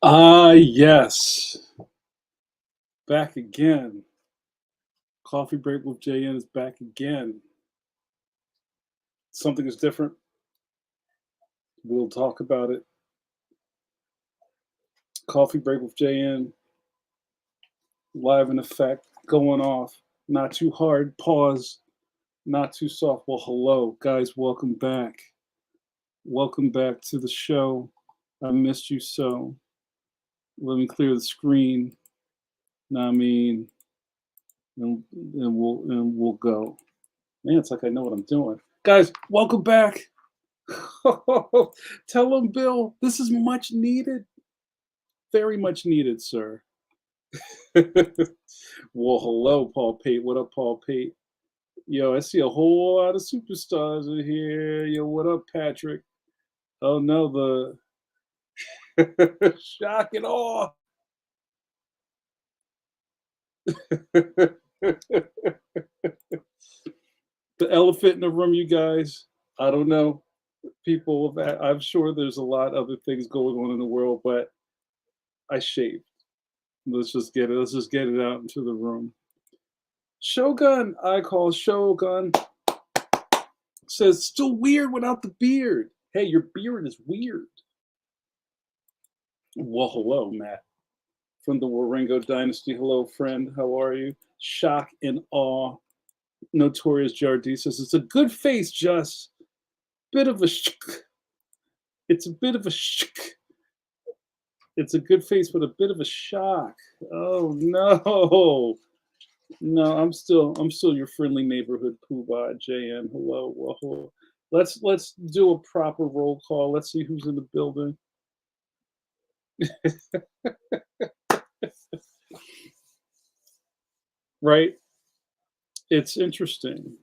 Ah, yes. Back again. Coffee Break with JN is back again. Something is different. We'll talk about it. Coffee Break with JN, live in effect, going off. Not too hard, pause. Not too soft. Well, hello, guys. Welcome back. Welcome back to the show. I missed you so. Let me clear the screen. Know what I mean, and we'll go. Man, it's like I know what I'm doing. Guys, welcome back. Tell him, Bill, this is much needed. Very much needed, sir. Well, hello, Paul Pate. What up, Paul Pate? Yo, I see a whole lot of superstars in here. Yo, what up, Patrick? Oh no, the shock and awe. The elephant in the room, you guys. I don't know. People, I'm sure there's a lot of other things going on in the world, but I shaved. Let's just get it. Let's just get it out into the room. Shogun, I call Shogun, says still weird without the beard. Hey, your beard is weird. Well, hello, Matt from the Waringo Dynasty. Hello, friend. How are you? Shock and awe. Notorious JRD says it's a good face, just bit of a. It's a bit of a. It's a good face, but a bit of a shock. Oh no. No, I'm still your friendly neighborhood poobah, JN. Hello, well, hello. Let's do a proper roll call. Let's see who's in the building. Right? It's interesting.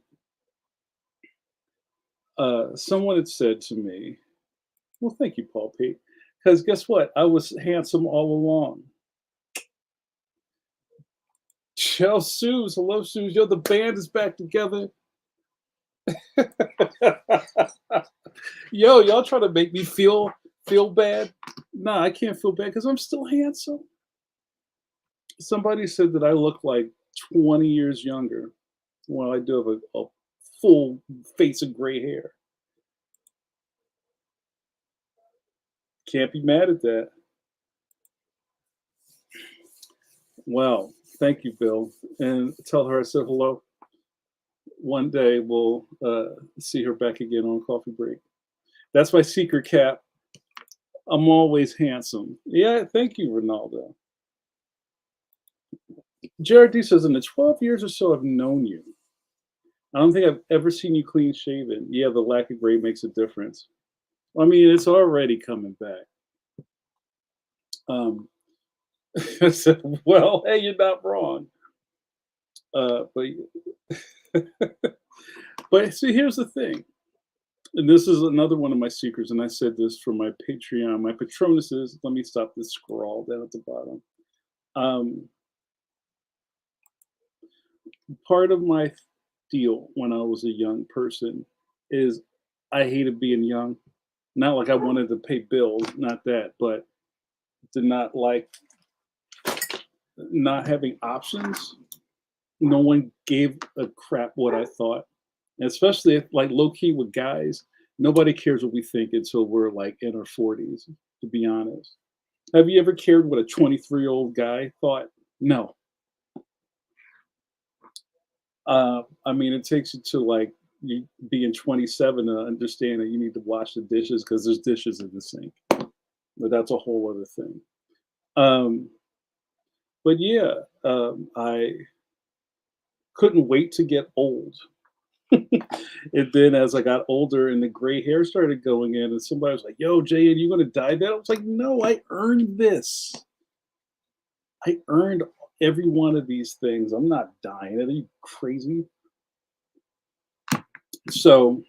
Someone had said to me, well, thank you, Paul Pete, because guess what? I was handsome all along. Chell Suze, hello, Suze. Yo, the band is back together. Yo, y'all trying to make me feel bad? Nah, I can't feel bad because I'm still handsome. Somebody said that I look like 20 years younger. Well, I do have a full face of gray hair. Can't be mad at that. Well, thank you, Bill. And tell her I said hello. One day we'll see her back again on Coffee Break. That's my secret, Cap. I'm always handsome. Yeah, thank you, Ronaldo. JRD says, in the 12 years or so I've known you, I don't think I've ever seen you clean shaven. Yeah, the lack of gray makes a difference. I mean, it's already coming back. I said, well, hey, you're not wrong. But but see, here's the thing, and this is another one of my secrets, and I said this for my Patreon, my Patronuses. Let me stop this scrawl down at the bottom. Um, Part of my deal when I was a young person is I hated being young. Not like I wanted to pay bills, not that, but did not like not having options. No one gave a crap what I thought, and especially if, like low key with guys, nobody cares what we think until we're like in our 40s. To be honest, have you ever cared what a 23-year-old guy thought? No. I mean, it takes you to like you being 27 to understand that you need to wash the dishes because there's dishes in the sink. But that's a whole other thing. Um, but yeah, I couldn't wait to get old. And then as I got older and the gray hair started going in, and somebody was like, "Yo, Jay, are you going to dye that?" I was like, "No, I earned this. I earned every one of these things. I'm not dying. Are you crazy?" So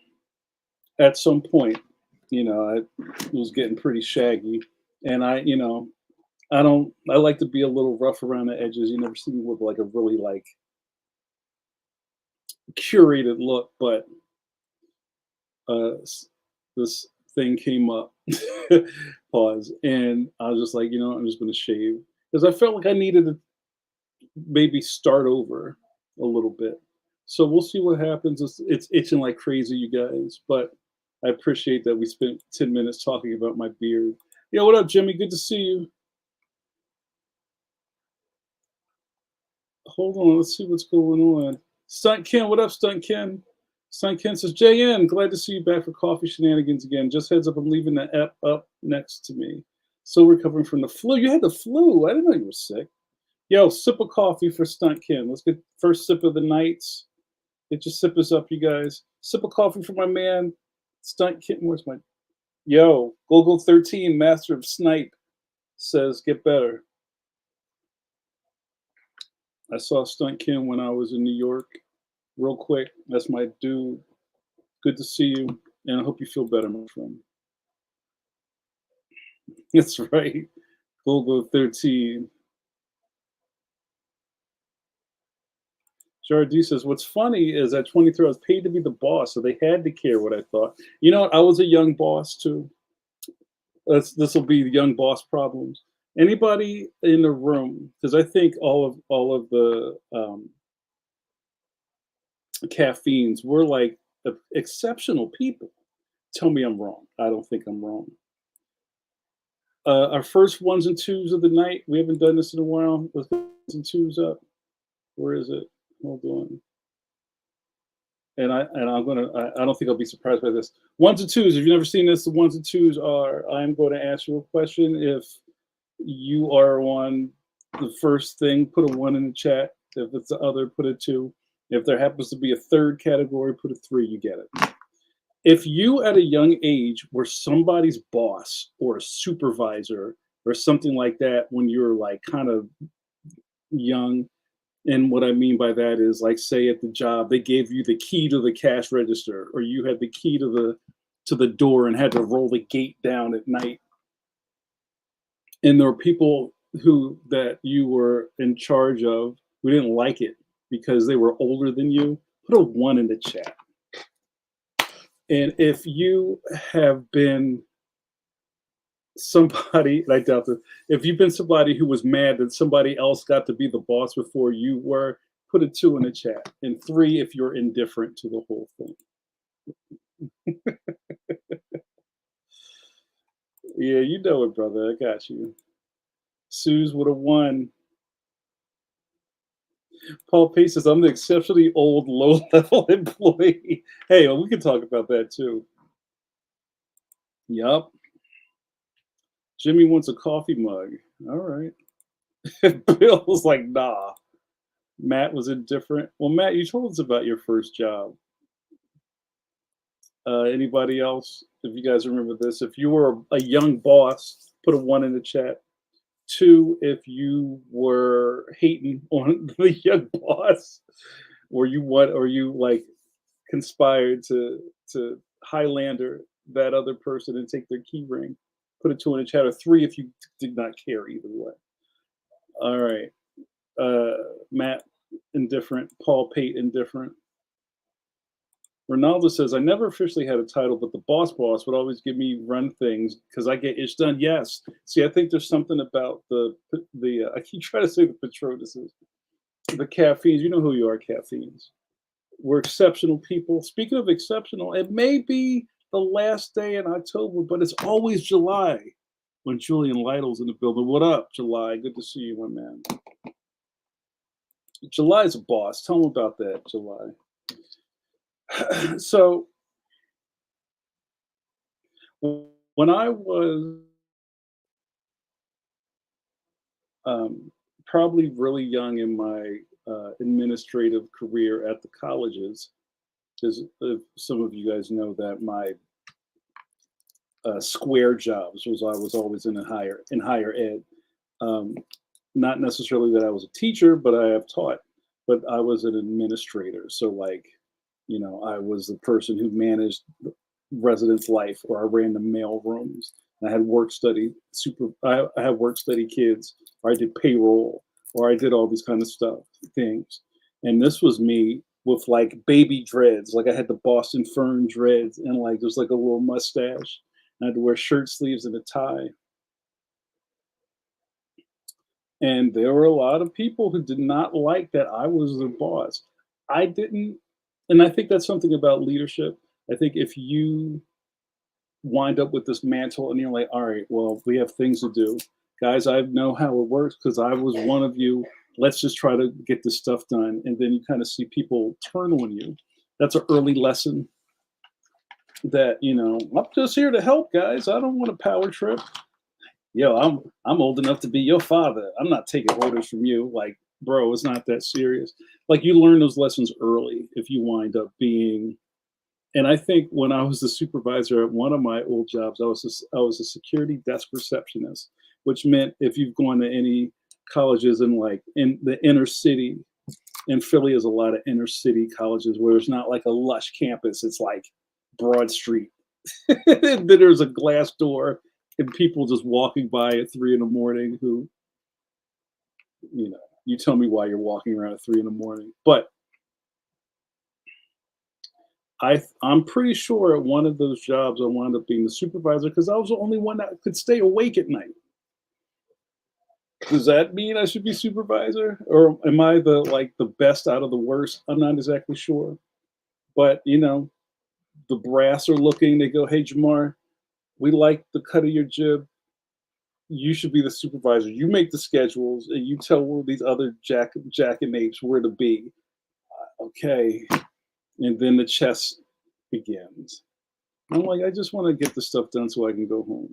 at some point, I was getting pretty shaggy, and I don't. I like to be a little rough around the edges. You never see me with like a really like curated look, but this thing came up. Pause, and I was just like, I'm just gonna shave because I felt like I needed to maybe start over a little bit. So we'll see what happens. It's itching like crazy, you guys. But I appreciate that we spent 10 minutes talking about my beard. Yeah, what up, Jimmy? Good to see you. Hold on, let's see what's going on. Stunt Ken, what up, Stunt Ken? Stunt Ken says, JN, glad to see you back for coffee shenanigans again. Just heads up, I'm leaving the app up next to me. Still recovering from the flu. You had the flu. I didn't know you were sick. Yo, sip of coffee for Stunt Ken. Let's get first sip of the nights. Get your sippers up, you guys. Sip of coffee for my man, Stunt Ken. Where's my yo? Gogo 13, Master of Snipe, says get better. I saw Stunt Ken when I was in New York. Real quick, that's my dude. Good to see you, and I hope you feel better, my friend. That's right. Gogo 13. Jardi says, what's funny is at 23, I was paid to be the boss, so they had to care what I thought. You know what? I was a young boss too. This will be young boss problems. Anybody in the room? Because I think all of the caffeines were like exceptional people. Tell me I'm wrong. I don't think I'm wrong. Our first ones and twos of the night. We haven't done this in a while. Let's get ones and twos up. Where is it? Hold on. And I'm gonna. I don't think I'll be surprised by this. Ones and twos. If you've never seen this, the ones and twos are. I'm going to ask you a question. If you are on the first thing, put a one in the chat. If it's the other, put a two. If there happens to be a third category, put a three. You get it. If you at a young age were somebody's boss or a supervisor or something like that when you're like kind of young, and what I mean by that is like say at the job they gave you the key to the cash register or you had the key to the door and had to roll the gate down at night. And there were people who that you were in charge of who didn't like it because they were older than you. Put a one in the chat. And if you have been somebody, and I doubt that, if you've been somebody who was mad that somebody else got to be the boss before you were, put a two in the chat. And three if you're indifferent to the whole thing. Yeah, you know it, brother. I got you. Suze with a one. Paul Pace says, I'm the exceptionally old, low-level employee. Hey, well, we can talk about that too. Yup. Jimmy wants a coffee mug. All right. Bill was like, nah. Matt was indifferent. Well, Matt, you told us about your first job. Anybody else? If you guys remember this, if you were a young boss, put a one in the chat. Two, if you were hating on the young boss, or you like conspired to Highlander that other person and take their key ring, put a two in the chat. Or three if you did not care either way. All right. Matt, indifferent. Paul Pate, indifferent. Ronaldo says, I never officially had a title, but the boss would always give me run things because I get ish done. Yes. See, I think there's something about the I keep trying to say the Patronuses, the caffeines. You know who you are, caffeines. We're exceptional people. Speaking of exceptional, it may be the last day in October, but it's always July when Julian Lytle's in the building. What up, July? Good to see you, my man. July's a boss. Tell him about that, July. So when I was probably really young in my administrative career at the colleges, because some of you guys know that my square jobs was I was always in higher ed. Not necessarily that I was a teacher, but I have taught. But I was an administrator, so like, I was the person who managed residents' life, or I ran the mail rooms. I had I had work study kids, or I did payroll, or I did all these kind of things. And this was me with like baby dreads. Like I had the Boston Fern dreads and like there's like a little mustache. And I had to wear shirt sleeves and a tie. And there were a lot of people who did not like that I was their boss. I didn't, and I think that's something about leadership. I think if you wind up with this mantle and you're like, all right, well, we have things to do. Guys, I know how it works because I was one of you. Let's just try to get this stuff done. And then you kind of see people turn on you. That's an early lesson that, I'm just here to help, guys. I don't want a power trip. Yo, I'm old enough to be your father. I'm not taking orders from you. Like, bro, it's not that serious. Like you learn those lessons early if you wind up being. And I think when I was the supervisor at one of my old jobs, I was a security desk receptionist, which meant if you've gone to any colleges in the inner city, in Philly is a lot of inner city colleges where it's not like a lush campus. It's like Broad Street. Then there's a glass door and people just walking by at 3 in the morning who, you tell me why you're walking around at 3 in the morning. But I'm pretty sure at one of those jobs I wound up being the supervisor because I was the only one that could stay awake at night. Does that mean I should be supervisor, or am I the best out of the worst? I'm not exactly sure, but the brass are looking. They go, "Hey, Jamar, we like the cut of your jib. You should be the supervisor. You make the schedules, and you tell all these other jackanapes where to be." Okay, and then the chess begins. I'm like, I just want to get the stuff done so I can go home.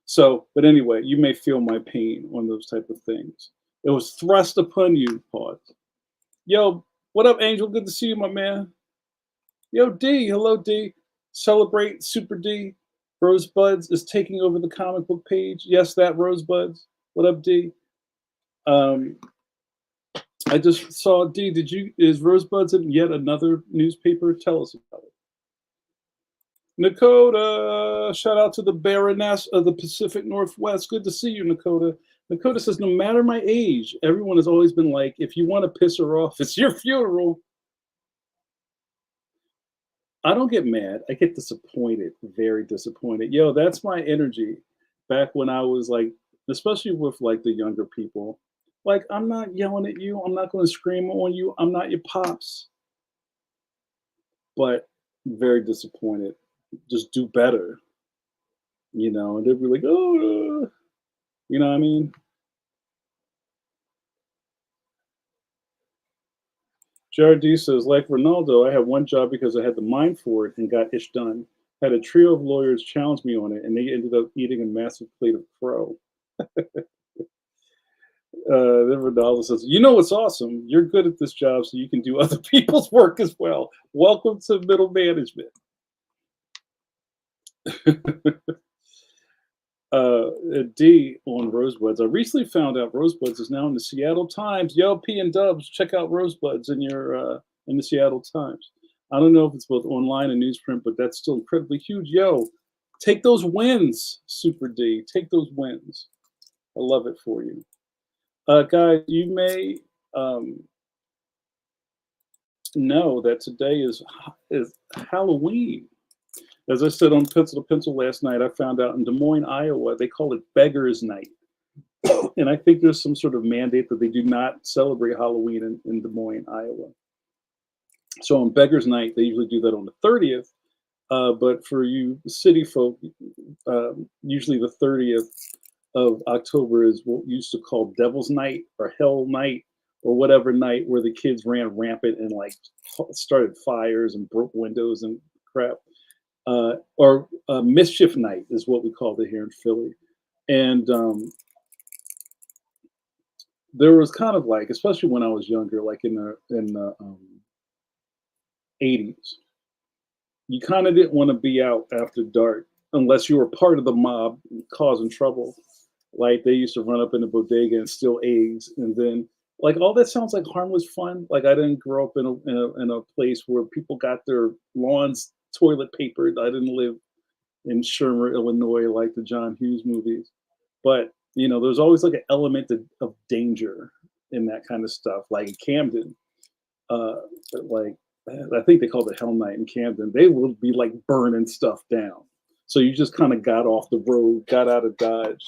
So, but anyway, you may feel my pain on those type of things. It was thrust upon you, pause. Yo, what up, Angel? Good to see you, my man. Yo, D, hello, D. Celebrate Super D. Rosebuds is taking over the comic book page. Yes, that Rosebuds. What up, D? Um, I just saw D. Is Rosebuds in yet another newspaper? Tell us about it. Nakota, shout out to the Baroness of the Pacific Northwest. Good to see you, Nakota. Nakota says, no matter my age, everyone has always been like, if you want to piss her off, it's your funeral. I don't get mad. I get disappointed, very disappointed. Yo, that's my energy back when I was like, especially with like the younger people. Like, I'm not yelling at you. I'm not going to scream on you. I'm not your pops. But very disappointed. Just do better, and they'd be like, oh, you know what I mean? JRD says, like Ronaldo, I had one job because I had the mind for it and got ish done. Had a trio of lawyers challenge me on it, and they ended up eating a massive plate of crow. Then Ronaldo says, you know what's awesome? You're good at this job, so you can do other people's work as well. Welcome to middle management. D on Rosebuds. I recently found out Rosebuds is now in the Seattle Times. Yo, P and Dubs, check out Rosebuds in the Seattle Times. I don't know if it's both online and newsprint, but that's still incredibly huge. Yo, take those wins, Super D. Take those wins. I love it for you. Guys, you may know that today is Halloween. As I said on Pencil to Pencil last night, I found out in Des Moines, Iowa, they call it Beggars Night. And I think there's some sort of mandate that they do not celebrate Halloween in Des Moines, Iowa. So on Beggars Night, they usually do that on the 30th. But for you city folk, usually the 30th of October is what we used to call Devil's Night or Hell Night or whatever night where the kids ran rampant and like started fires and broke windows and crap. Or Mischief Night is what we called it here in Philly. And there was kind of like, especially when I was younger, like in the 80s, you kind of didn't want to be out after dark unless you were part of the mob causing trouble. Like they used to run up in the bodega and steal eggs, and then like all that sounds like harmless fun. Like I didn't grow up in a place where people got their lawns toilet papered. I didn't live in Shermer, Illinois, like the John Hughes movies. But there's always like an element of danger in that kind of stuff. Like Camden, uh, like I think they called it Hell Night in Camden. They would be like burning stuff down. So you just kind of got off the road, got out of Dodge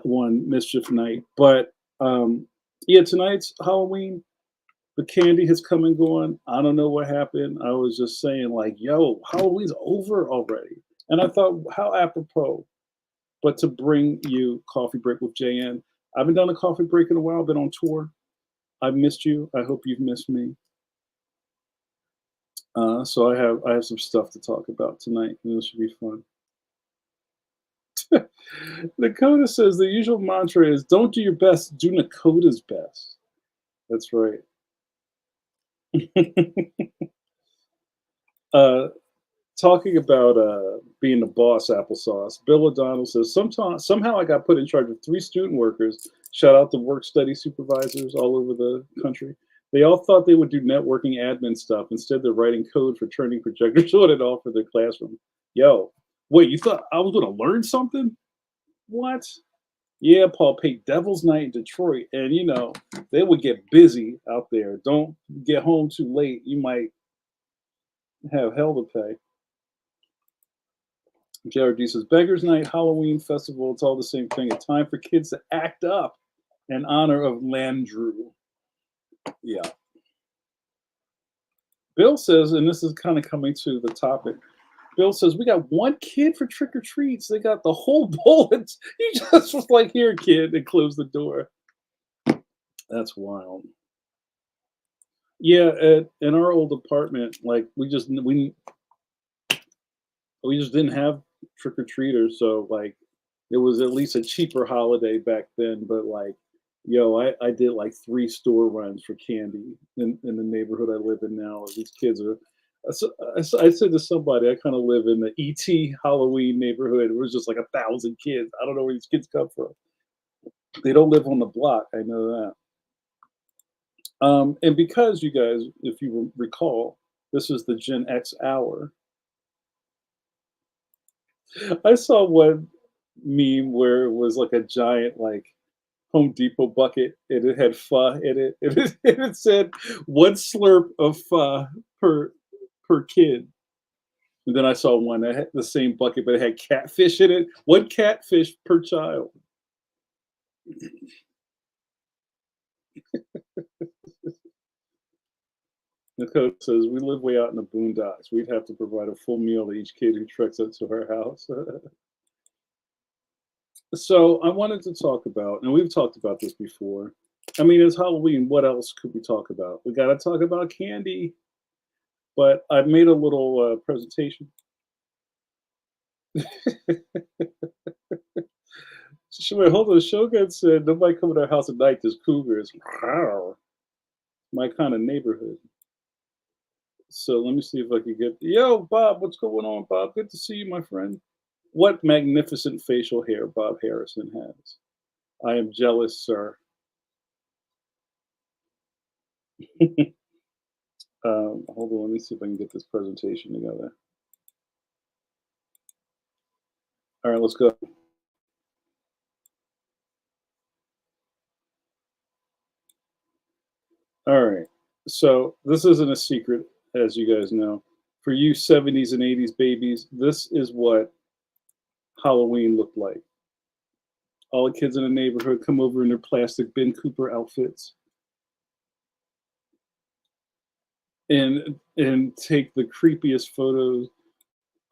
one mischief night. But yeah, tonight's Halloween. The candy has come and gone. I don't know what happened. I was just saying, like, yo, Halloween's over already. And I thought, how apropos, but to bring you Coffee Break with JN. I haven't done a coffee break in a while, been on tour. I've missed you. I hope you've missed me. So I have some stuff to talk about tonight, and this should be fun. Dakota says the usual mantra is don't do your best, do Nakota's best. That's right. uh, Talking about being the boss, applesauce. Bill O'Donnell says somehow I got put in charge of 3 student workers. Shout out to work study supervisors all over the country. They all thought they would do networking admin stuff. Instead, they're writing code for turning projectors on and off for their classroom. Yo, wait, you thought I was going to learn something? What? Yeah, Paul Pate, Devil's Night in Detroit. And, they would get busy out there. Don't get home too late. You might have hell to pay. JRD says, Beggars Night, Halloween Festival, it's all the same thing. A time for kids to act up in honor of Landrew. Yeah. Bill says, and this is kind of coming to the topic, Bill says, we got one kid for trick or treats. They got the whole bullet. He just was like, here, kid, and closed the door. That's wild. Yeah, in our old apartment, like we just didn't have trick or treaters, so like it was at least a cheaper holiday back then. But like, yo, I did like 3 store runs for candy in the neighborhood I live in now. These kids are. I said to somebody, I kind of live in the ET Halloween neighborhood. It was just like 1,000 kids. I don't know where these kids come from. They don't live on the block. I know that. And because you guys, if you recall, this is the Gen X hour. I saw one meme where it was like a giant like Home Depot bucket and it had pho in it. And it said 1 slurp of pho per kid. And then I saw one that had the same bucket, but it had catfish in it. 1 catfish per child. Nicole says, we live way out in the boondocks. We'd have to provide a full meal to each kid who treks up to our house. So I wanted to talk about, and we've talked about this before. I mean, it's Halloween. What else could we talk about? We got to talk about candy. But I made a little presentation. Wait, hold on. Shogun said nobody come to our house at night. There's cougars. Wow. My kind of neighborhood. So let me see if I can get. Yo, Bob, what's going on, Bob? Good to see you, my friend. What magnificent facial hair Bob Harrison has. I am jealous, sir. Hold on, let me see if I can get this presentation together. All right, let's go. All right. So this isn't a secret, as you guys know. For you 70s and 80s babies, this is what Halloween looked like. All the kids in the neighborhood come over in their plastic Ben Cooper outfits and take the creepiest photos.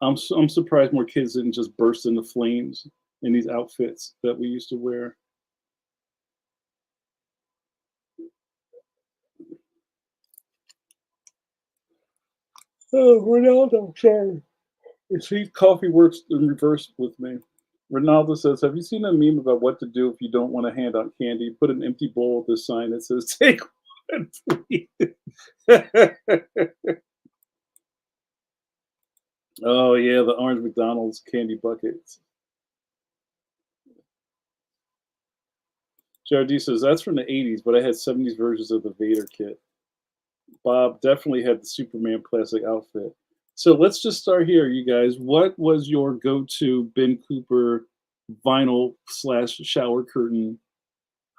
I'm surprised more kids didn't just burst into flames in these outfits that we used to wear. Oh, Ronaldo, sorry. See, coffee works in reverse with me. Ronaldo says, have you seen a meme about what to do if you don't want to hand out candy? Put an empty bowl with a sign that says, take one, please. Oh, yeah, the orange McDonald's candy buckets. JRD says, that's from the 80s, but I had 70s versions of the Vader kit. Bob definitely had the Superman classic outfit. So let's just start here, you guys. What was your go-to Ben Cooper vinyl slash shower curtain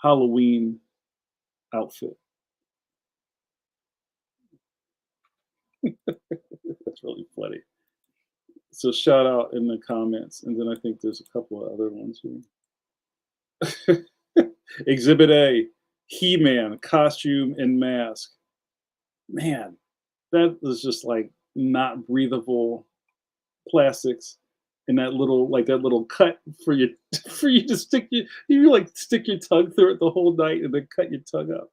Halloween outfit? That's really funny. So shout out in the comments, and then I think there's a couple of other ones here. Exhibit A, He-Man costume and mask. Man, that was just like not breathable plastics and that little cut for you for you to stick you like stick your tongue through it the whole night and then cut your tongue up.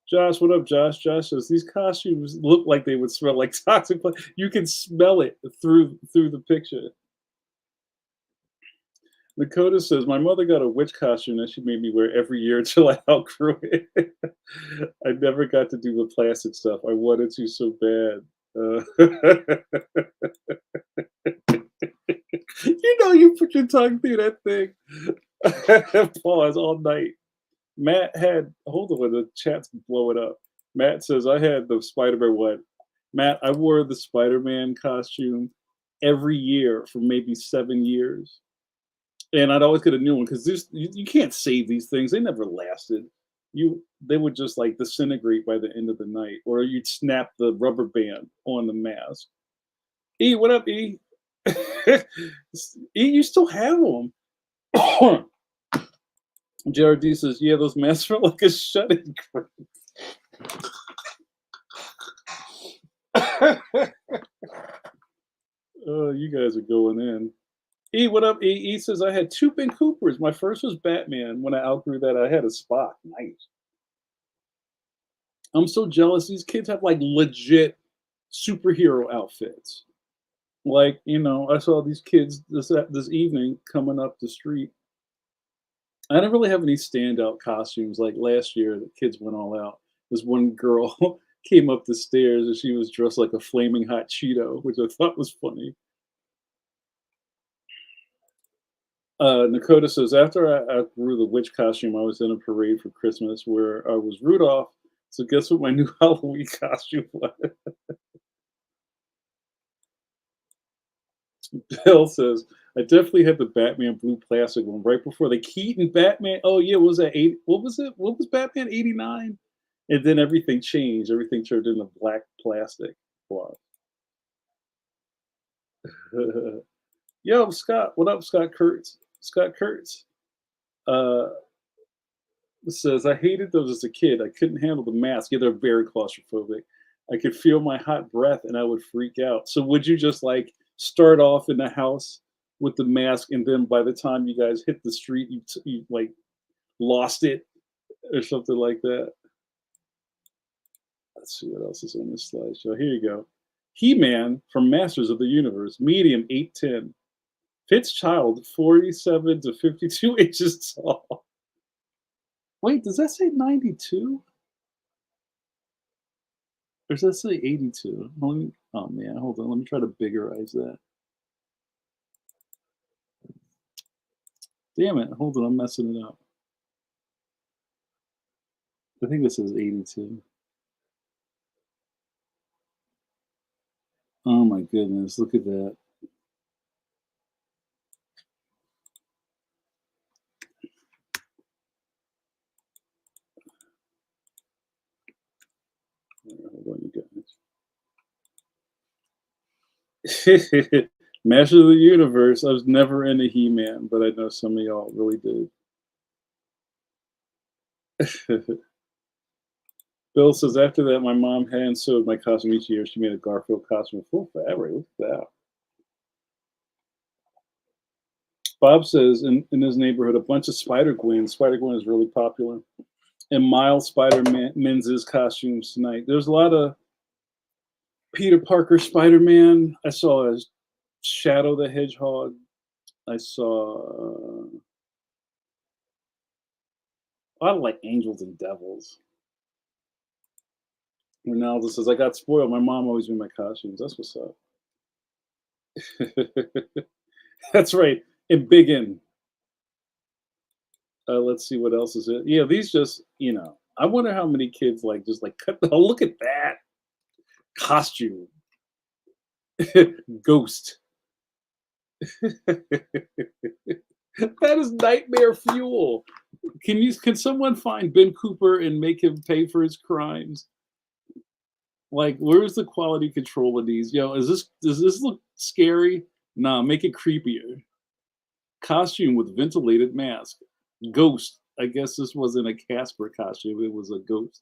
Josh, what up, Josh? Josh says these costumes look like they would smell like toxic. You can smell it through the picture. Dakota says my mother got a witch costume that she made me wear every year until I outgrew it. I never got to do the plastic stuff. I wanted to so bad. You know, you put your tongue through that thing. Pause all night. Matt had, hold on, the chat's blowing up. Matt says, I had the Spider-Man one. Matt, I wore the Spider-Man costume every year for maybe 7 years. And I'd always get a new one because you can't save these things. They never lasted. They would just like disintegrate by the end of the night, or you'd snap the rubber band on the mask. E, what up, E? E, you still have them. JRD says, yeah, those masks are like a shut-in group. Oh, you guys are going in. E, what up, E? E says, I had 2 Ben Coopers. My first was Batman. When I outgrew that, I had a Spock. Nice. I'm so jealous. These kids have like legit superhero outfits. Like, you know, I saw these kids this evening coming up the street. I didn't really have any standout costumes. Like last year, the kids went all out. This one girl came up the stairs and she was dressed like a flaming hot Cheeto, which I thought was funny. Nakota says, after I outgrew the witch costume, I was in a parade for Christmas where I was Rudolph. So guess what my new Halloween costume was? Bill says, I definitely had the Batman blue plastic one right before the Keaton Batman. Oh yeah, what was that what was it? What was Batman 89? And then everything changed. Everything turned into black plastic. Wow. Yo, Scott, what up, Scott Kurtz? Scott Kurtz says, I hated those as a kid. I couldn't handle the mask. Yeah, they're very claustrophobic. I could feel my hot breath and I would freak out. So would you just like start off in the house with the mask and then by the time you guys hit the street, you like lost it or something like that? Let's see what else is on this slideshow. Here you go. He-Man from Masters of the Universe, medium 8'10". Fitz Child, 47 to 52 inches tall. Wait, does that say 92? Or does that say 82? Oh man, hold on. Let me try to biggerize that. Damn it. Hold on. I'm messing it up. I think this is 82. Oh my goodness. Look at that. Hold on, you guys. Master of the Universe. I was never into He-Man, but I know some of y'all really did. Bill says, after that, my mom hand sewed my costume each year. She made a Garfield costume full fabric. Look at that. Bob says, in his neighborhood, a bunch of Spider-Gwen. Spider-Gwen is really popular. And Miles Spider-Man's costumes tonight. There's a lot of Peter Parker Spider-Man. I saw a Shadow the Hedgehog. I saw a lot of like Angels and Devils. Ronaldo says, I got spoiled. My mom always made my costumes. That's what's up. That's right. And Big N. Let's see what else is it. Yeah, these just, you know, I wonder how many kids like just like cut. Oh, look at that costume. Ghost. That is nightmare fuel. Can someone find Ben Cooper and make him pay for his crimes? Like, where's the quality control of these? Yo, does this look scary? Nah, make it creepier. Costume with ventilated mask. Ghost. I guess this wasn't a Casper costume, it was a ghost.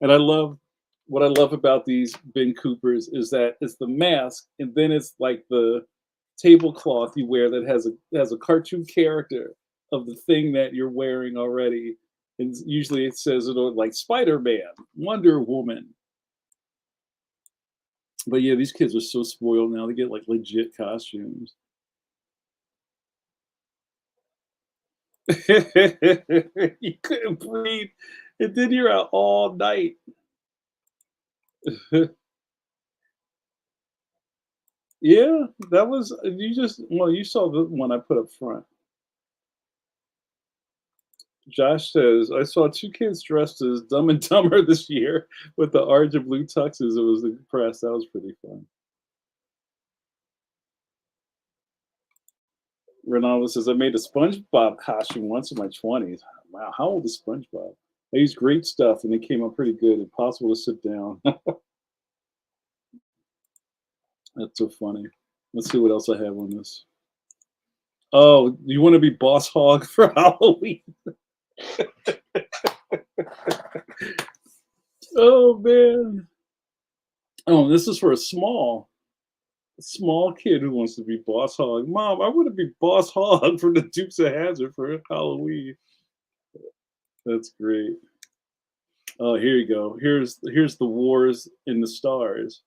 And I love what I love about these Ben Coopers is that it's the mask, and then it's like the tablecloth you wear that has a cartoon character of the thing that you're wearing already. And usually it says it on like Spider-Man, Wonder Woman. But yeah, these kids are so spoiled now. They get like legit costumes. You couldn't breathe, and then you're out all night. Yeah, that was you just well, you saw the one I put up front. Josh says, I saw two kids dressed as Dumb and Dumber this year with the orange and blue tuxes. It was the press. That was pretty fun. Ronaldo says, I made a SpongeBob costume once in my 20s. Wow, how old is SpongeBob? I used great stuff and it came out pretty good. Impossible to sit down. That's so funny. Let's see what else I have on this. Oh, you want to be Boss Hog for Halloween? Oh man. Oh, this is for a small kid who wants to be Boss Hog. Mom, I want to be Boss Hog for the Dukes of Hazzard for Halloween. That's great. Oh, here you go. Here's the Wars in the Stars.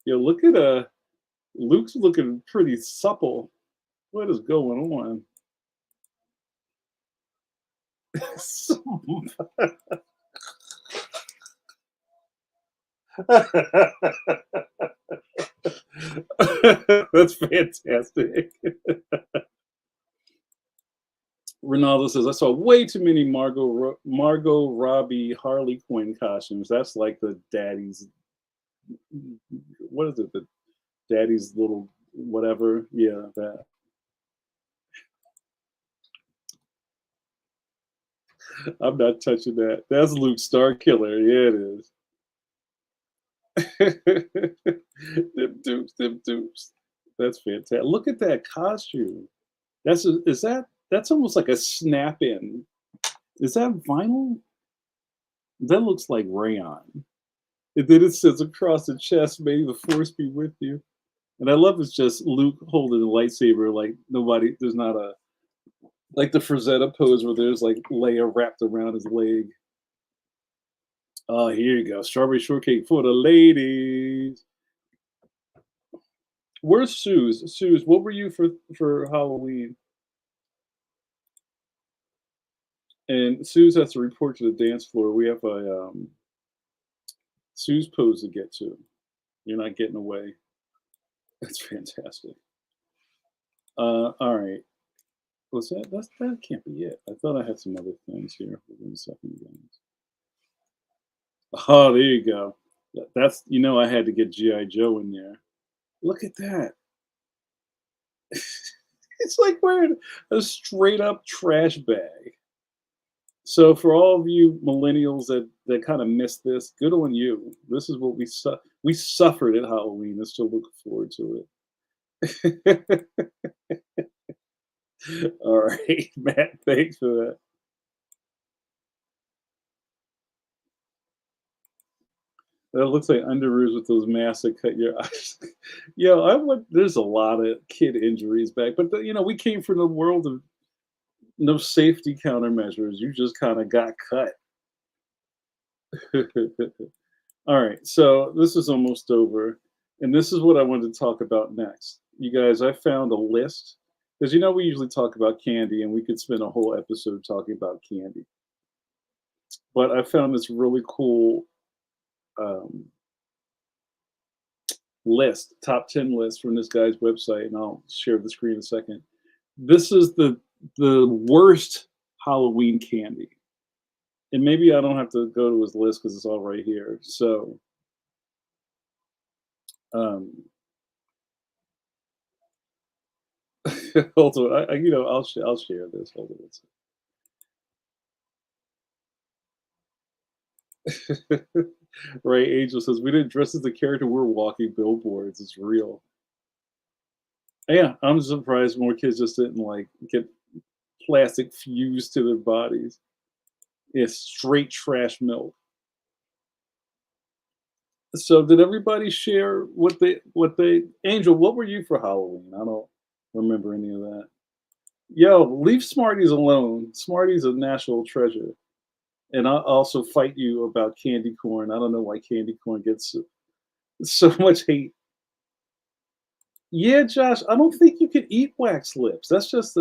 Yo, look at Luke's looking pretty supple. What is going on? That's fantastic. Ronaldo says, I saw way too many Margot Robbie Harley Quinn costumes. That's like the daddy's, what is it? The daddy's little whatever. Yeah, that. I'm not touching that. That's Luke Starkiller. Yeah, it is. Them dupes. That's fantastic. Look at that costume. That's almost like a snap in. Is that vinyl? That looks like rayon. And then it says across the chest, may the force be with you. And I love it's just Luke holding a lightsaber like nobody, there's not a, like the Frazetta pose where there's like Leia wrapped around his leg. Oh, here you go. Strawberry shortcake for the ladies. Where's Suze? Suze, what were you for Halloween? And Suze has to report to the dance floor. We have a Suze pose to get to. You're not getting away. That's fantastic. All right. Was that can't be it. I thought I had some other things here. Hold on a second, guys. Oh, there you go. That's I had to get GI Joe in there. Look at that. It's like wearing a straight up trash bag. So for all of you millennials that kind of missed this, good on you. This is what we suffered at Halloween. And still looking forward to it. All right, Matt. Thanks for that. That looks like underoos with those masks that cut your eyes. Yo, I would. There's a lot of kid injuries back, but we came from the world of no safety countermeasures. You just kind of got cut. All right, so this is almost over, and this is what I wanted to talk about next. You guys, I found a list because we usually talk about candy, and we could spend a whole episode talking about candy. But I found this really cool um, list, top 10 list from this guy's website, and I'll share the screen in a second. This is the worst Halloween candy. And maybe I don't have to go to his list because it's all right here. So hold on, I'll share this. Hold on. Right, Angel says, "We didn't dress as the character, we're walking billboards, it's real." Yeah, I'm surprised more kids just didn't, like, get plastic fused to their bodies. It's straight trash milk. So did everybody share what they Angel, what were you for Halloween? I don't remember any of that. Yo, leave Smarties alone. Smarties a national treasure. And I also fight you about candy corn. I don't know why candy corn gets so much hate. Yeah, Josh, I don't think you can eat wax lips. That's just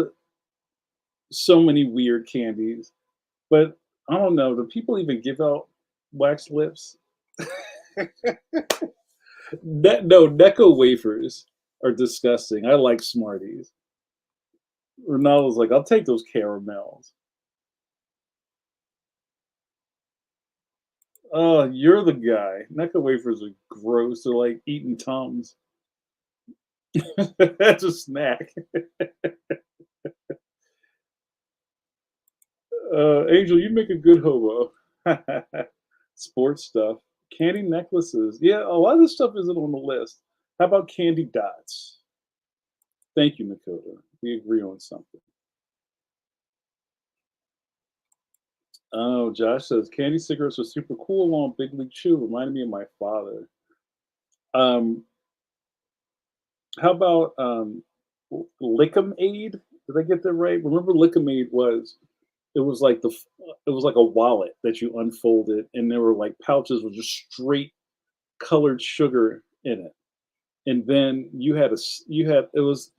so many weird candies. But I don't know. Do people even give out wax lips? No, Necco wafers are disgusting. I like Smarties. Ronaldo's like, I'll take those caramels. Oh, you're the guy. Necco wafers are gross. They're like eating Tums. That's a snack. Angel, you make a good hobo. Sports stuff. Candy necklaces. Yeah, a lot of this stuff isn't on the list. How about candy dots? Thank you, Nakota. We agree on something. Oh, Josh says candy cigarettes are super cool on Big League Chew. Reminded me of my father. Um, how about Lickum Aid? Did I get that right? Remember Lickum Aid was it was like it was like a wallet that you unfolded, and there were like pouches with just straight colored sugar in it. And then you had it was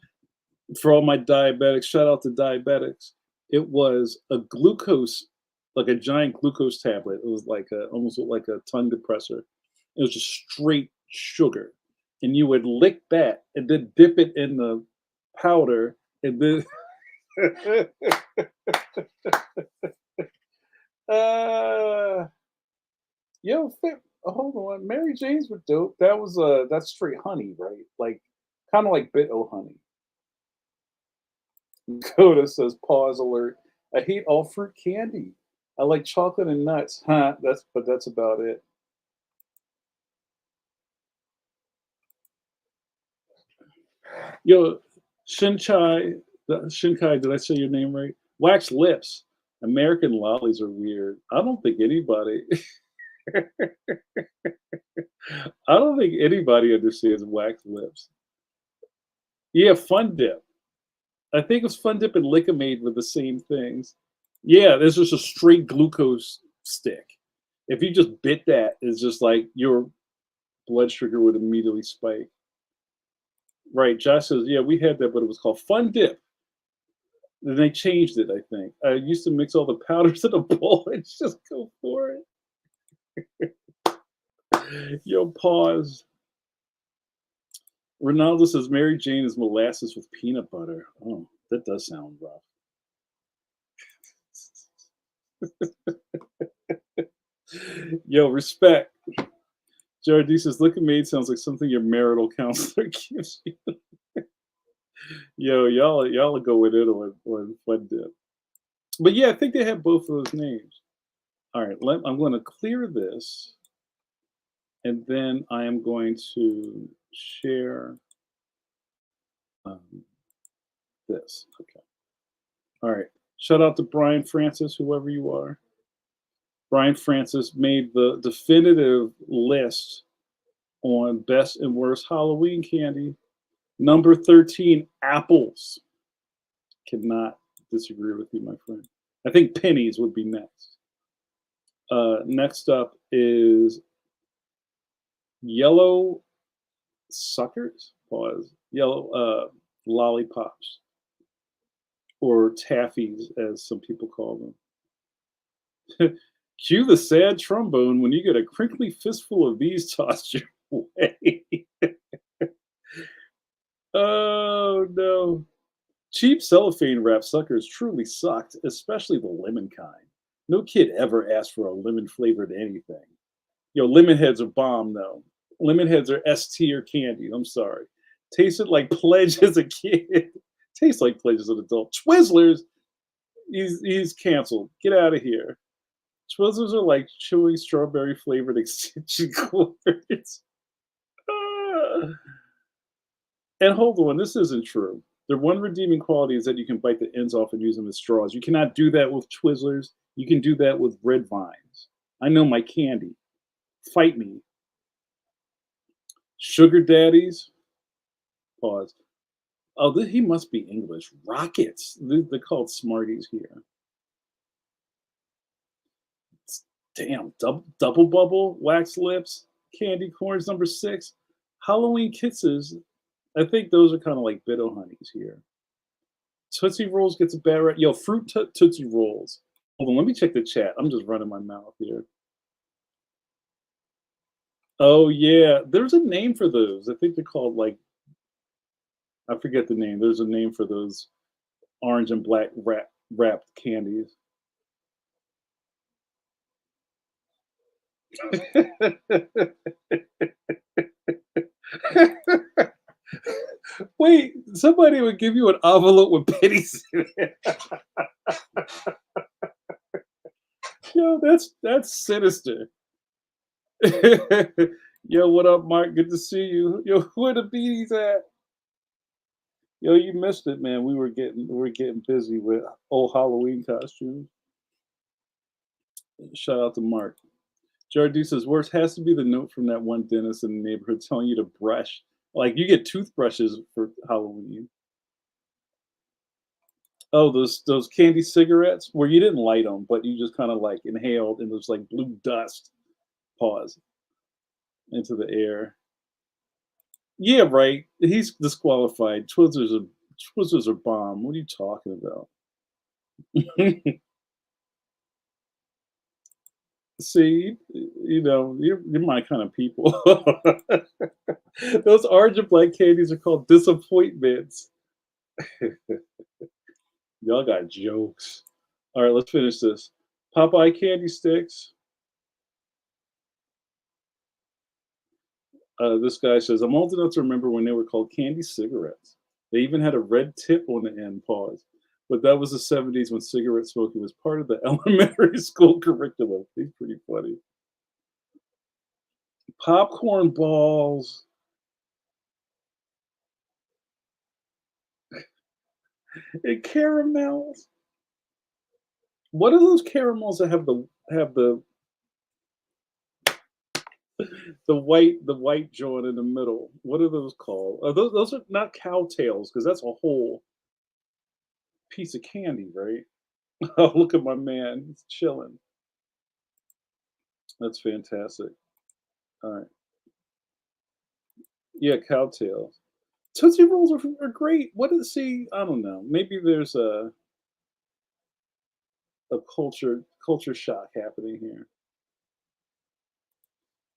for all my diabetics. Shout out to diabetics. It was a glucose, like a giant glucose tablet. It was like a almost looked like a tongue depressor. It was just straight sugar, and you would lick that and then dip it in the powder, and then uh, yo, hold on, Mary Jane's were dope. That was that's straight honey, right? Like kind of like bit o' honey. Coda says, pause alert. I hate all fruit candy. I like chocolate and nuts. Huh, that's about it. Yo, Shinkai, did I say your name right? Wax lips. American lollies are weird. I don't think anybody I don't think anybody understands wax lips. Yeah, Fun Dip. I think it's Fun Dip and Lickamade were the same things. Yeah, this is a straight glucose stick. If you just bit that, it's just like your blood sugar would immediately spike. Right. Josh says, yeah, we had that, but it was called Fun Dip. Then they changed it, I think. I used to mix all the powders in a bowl and just go for it. Yo, pause. Ronaldo says Mary Jane is molasses with peanut butter. Oh, that does sound rough. Yo, respect. JRD says, look at Maid sounds like something your marital counselor gives you. Yo, y'all go with it on Fun Dip. But yeah, I think they have both of those names. All right, I'm going to clear this, and then I am going to share um, this. Okay. All right. Shout out to Brian Francis, whoever you are. Brian Francis made the definitive list on best and worst Halloween candy. Number 13, apples. Cannot disagree with you, my friend. I think pennies would be next. Next up is yellow suckers. Pause. Yellow lollipops, or taffies, as some people call them. Cue the sad trombone when you get a crinkly fistful of these tossed your way. Oh no. Cheap cellophane wrap suckers truly sucked, especially the lemon kind. No kid ever asked for a lemon flavored anything. Yo, lemon heads are bomb though. Lemon heads are S tier candy. I'm sorry. Tasted like pledge as a kid. Tastes like pledge as an adult. Twizzlers, he's canceled. Get out of here. Twizzlers are like chewy strawberry flavored extension cords. Ah. And hold on, this isn't true. Their one redeeming quality is that you can bite the ends off and use them as straws. You cannot do that with Twizzlers. You can do that with red vines. I know my candy. Fight me. Sugar daddies. Pause. Oh, he must be English. Rockets. They're called Smarties here. Damn. Double bubble, wax lips, candy corns number 6. Halloween kisses. I think those are kind of like Bitter Honeys here. Tootsie Rolls gets a bad rap. Yo, Fruit Tootsie Rolls. Hold on, let me check the chat. I'm just running my mouth here. Oh yeah, there's a name for those. I think they're called like I forget the name. There's a name for those orange and black wrapped candies. Wait, somebody would give you an envelope with pennies in it. Yo, that's sinister. Yo, what up, Mark? Good to see you. Yo, where the beanies at? Yo, you missed it, man. We were getting busy with old Halloween costumes. Shout out to Mark. Jardy says, worst has to be the note from that one dentist in the neighborhood telling you to brush. Like you get toothbrushes for Halloween. Oh, those candy cigarettes where you didn't light them, but you just kind of like inhaled and there's like blue dust. Pause into the air. Yeah, right. He's disqualified. Twizzlers are bomb. What are you talking about? See, you're my kind of people. Those orange and black candies are called disappointments. Y'all got jokes. All right, let's finish this. Popeye candy sticks. This guy says, I'm old enough to remember when they were called candy cigarettes. They even had a red tip on the end, pause. But that was the 70s when cigarette smoking was part of the elementary school curriculum. He's pretty funny. Popcorn balls. And caramels. What are those caramels that have the white joint in the middle? What are those called? Are those are not cow tails because that's a whole piece of candy, right? Oh, look at my man. He's chilling. That's fantastic. All right. Yeah, cow tails. Tootsie Rolls are great. What is see? I don't know. Maybe there's a culture shock happening here.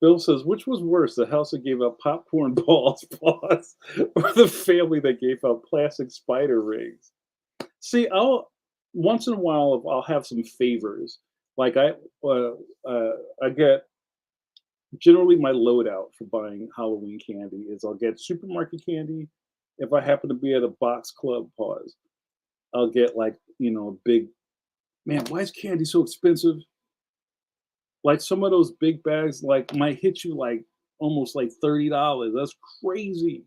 Bill says, which was worse, the house that gave out popcorn balls, pause, or the family that gave out plastic spider rings? See, I'll once in a while I'll have some favors. Like uh, I get generally my loadout for buying Halloween candy is I'll get supermarket candy. If I happen to be at a box club, pause, I'll get like a big man. Why is candy so expensive? Like some of those big bags, like might hit you like almost like $30. That's crazy.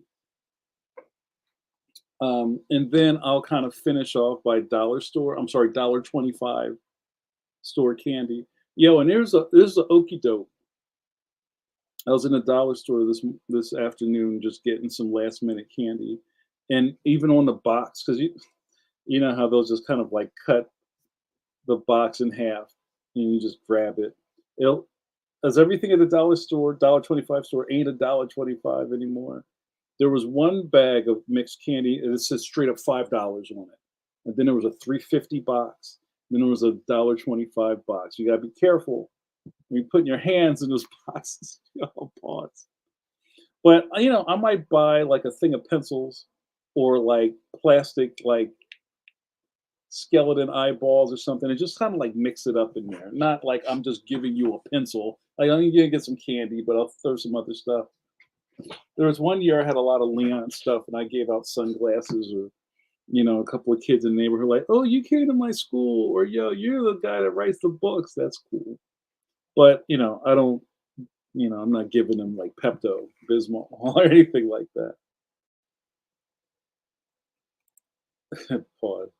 And then I'll kind of finish off by dollar store. I'm sorry, $1.25 store candy. Yo, and there's a okey doke. I was in a dollar store this afternoon just getting some last minute candy, and even on the box because you know how those just kind of like cut the box in half and you just grab it. It'll as everything at the dollar store, $1.25 store ain't $1.25 anymore. There was one bag of mixed candy and it says straight up $5 on it. And then there was a 350 box. Then there was a $1.25 box. You gotta be careful when you put your hands in those boxes. Oh, pause. But I might buy like a thing of pencils or like plastic like skeleton eyeballs or something and just kind of like mix it up in there. Not like I'm just giving you a pencil. Like I'm gonna get some candy, but I'll throw some other stuff. There was one year I had a lot of Leon stuff and I gave out sunglasses or A couple of kids in the neighborhood like, "Oh, you came to my school," or "Yo, you're the guy that writes the books." That's cool. But, I don't, I'm not giving them like Pepto Bismol or anything like that. Pause.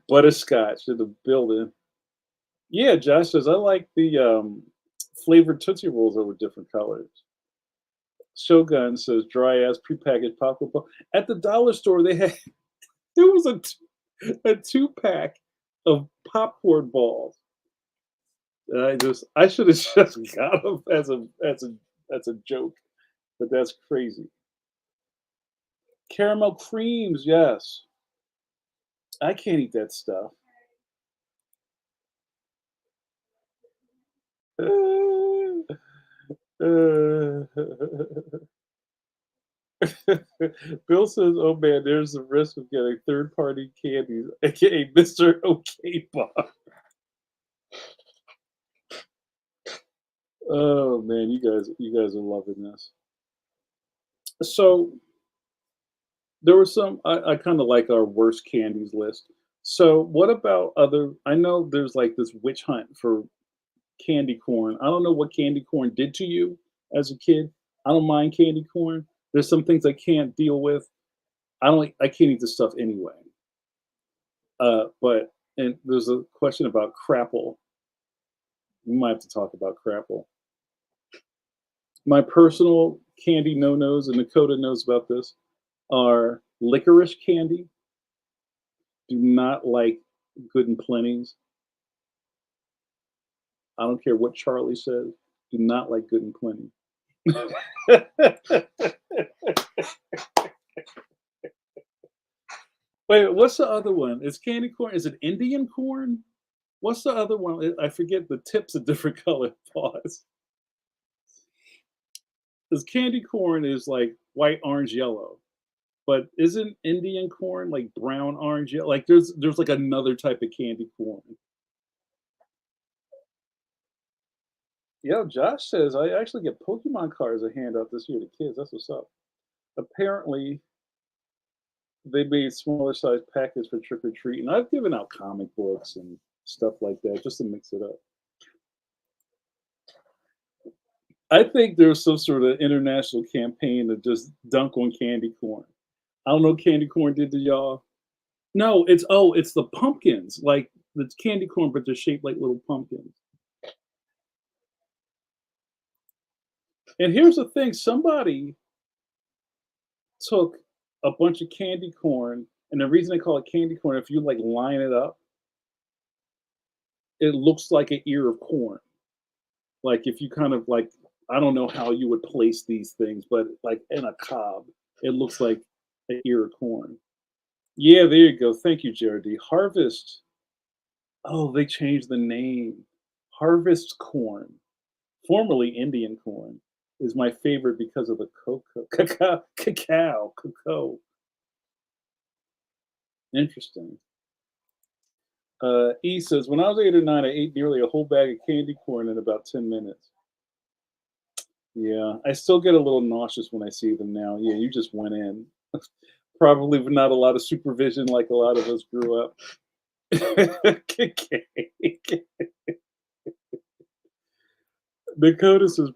Butterscotch in the building. Yeah, Josh says, I like the flavored Tootsie Rolls that were different colors. Shogun says, dry ass prepackaged popcorn. At the dollar store, they had, there was a two-pack of popcorn balls. And I should have just got them as a joke, but that's crazy. Caramel creams, yes. I can't eat that stuff. Uh, Bill says, "Oh man, there's a risk of getting third-party candies, aka Mr. OK Bar." Oh man, you guys are loving this. So there were some. I kind of like our worst candies list. So what about other? I know there's like this witch hunt for candy corn. I don't know what candy corn did to you as a kid. I don't mind candy corn. There's some things I can't deal with. I can't eat this stuff anyway. But and there's a question about crapple. We might have to talk about crapple. My personal candy no-nos, and Dakota knows about this, are licorice candy. Do not like Good and Plenty's. I don't care what Charlie says. Do not like Good and Plenty. Wait, what's the other one? Is candy corn? Is it Indian corn? What's the other one? I forget. The tip's a different color. Pause. Because candy corn is like white, orange, yellow. But isn't Indian corn like brown, orange, yellow? Like there's like another type of candy corn. Yeah, Josh says I actually get Pokemon cards a handout this year to kids. That's what's up. Apparently, they made smaller size packets for trick or treat, and I've given out comic books and stuff like that just to mix it up. I think there's some sort of international campaign to just dunk on candy corn. I don't know what candy corn did to y'all. No, it's the pumpkins, like the candy corn, but they're shaped like little pumpkins. And here's the thing: somebody took a bunch of candy corn, and the reason they call it candy corn, if you like line it up, it looks like an ear of corn. Like if you kind of like, I don't know how you would place these things, but like in a cob, it looks like an ear of corn. Yeah, there you go. Thank you, Jared. Harvest. Oh, they changed the name. Harvest corn, formerly Indian corn, is my favorite because of the cocoa. Interesting. E says, when I was 8 or 9, I ate nearly a whole bag of candy corn in about 10 minutes. Yeah, I still get a little nauseous when I see them now. Yeah, you just went in. Probably with not a lot of supervision like a lot of us grew up. Dakota says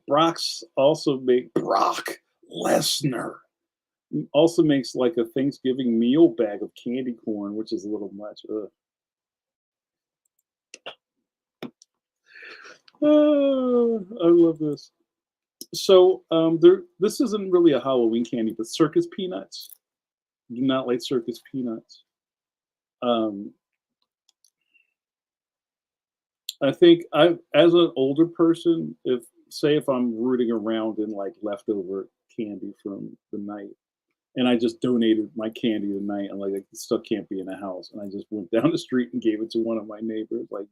Brock's also make Brock Lesnar also makes like a Thanksgiving meal bag of candy corn, which is a little much. Ugh. Oh, I love this. So this isn't really a Halloween candy, but circus peanuts. Do not like circus peanuts. Um, I think as an older person, if I'm rooting around in like leftover candy from the night, and I just donated my candy tonight, and like the stuff can't be in the house, and I just went down the street and gave it to one of my neighbors, like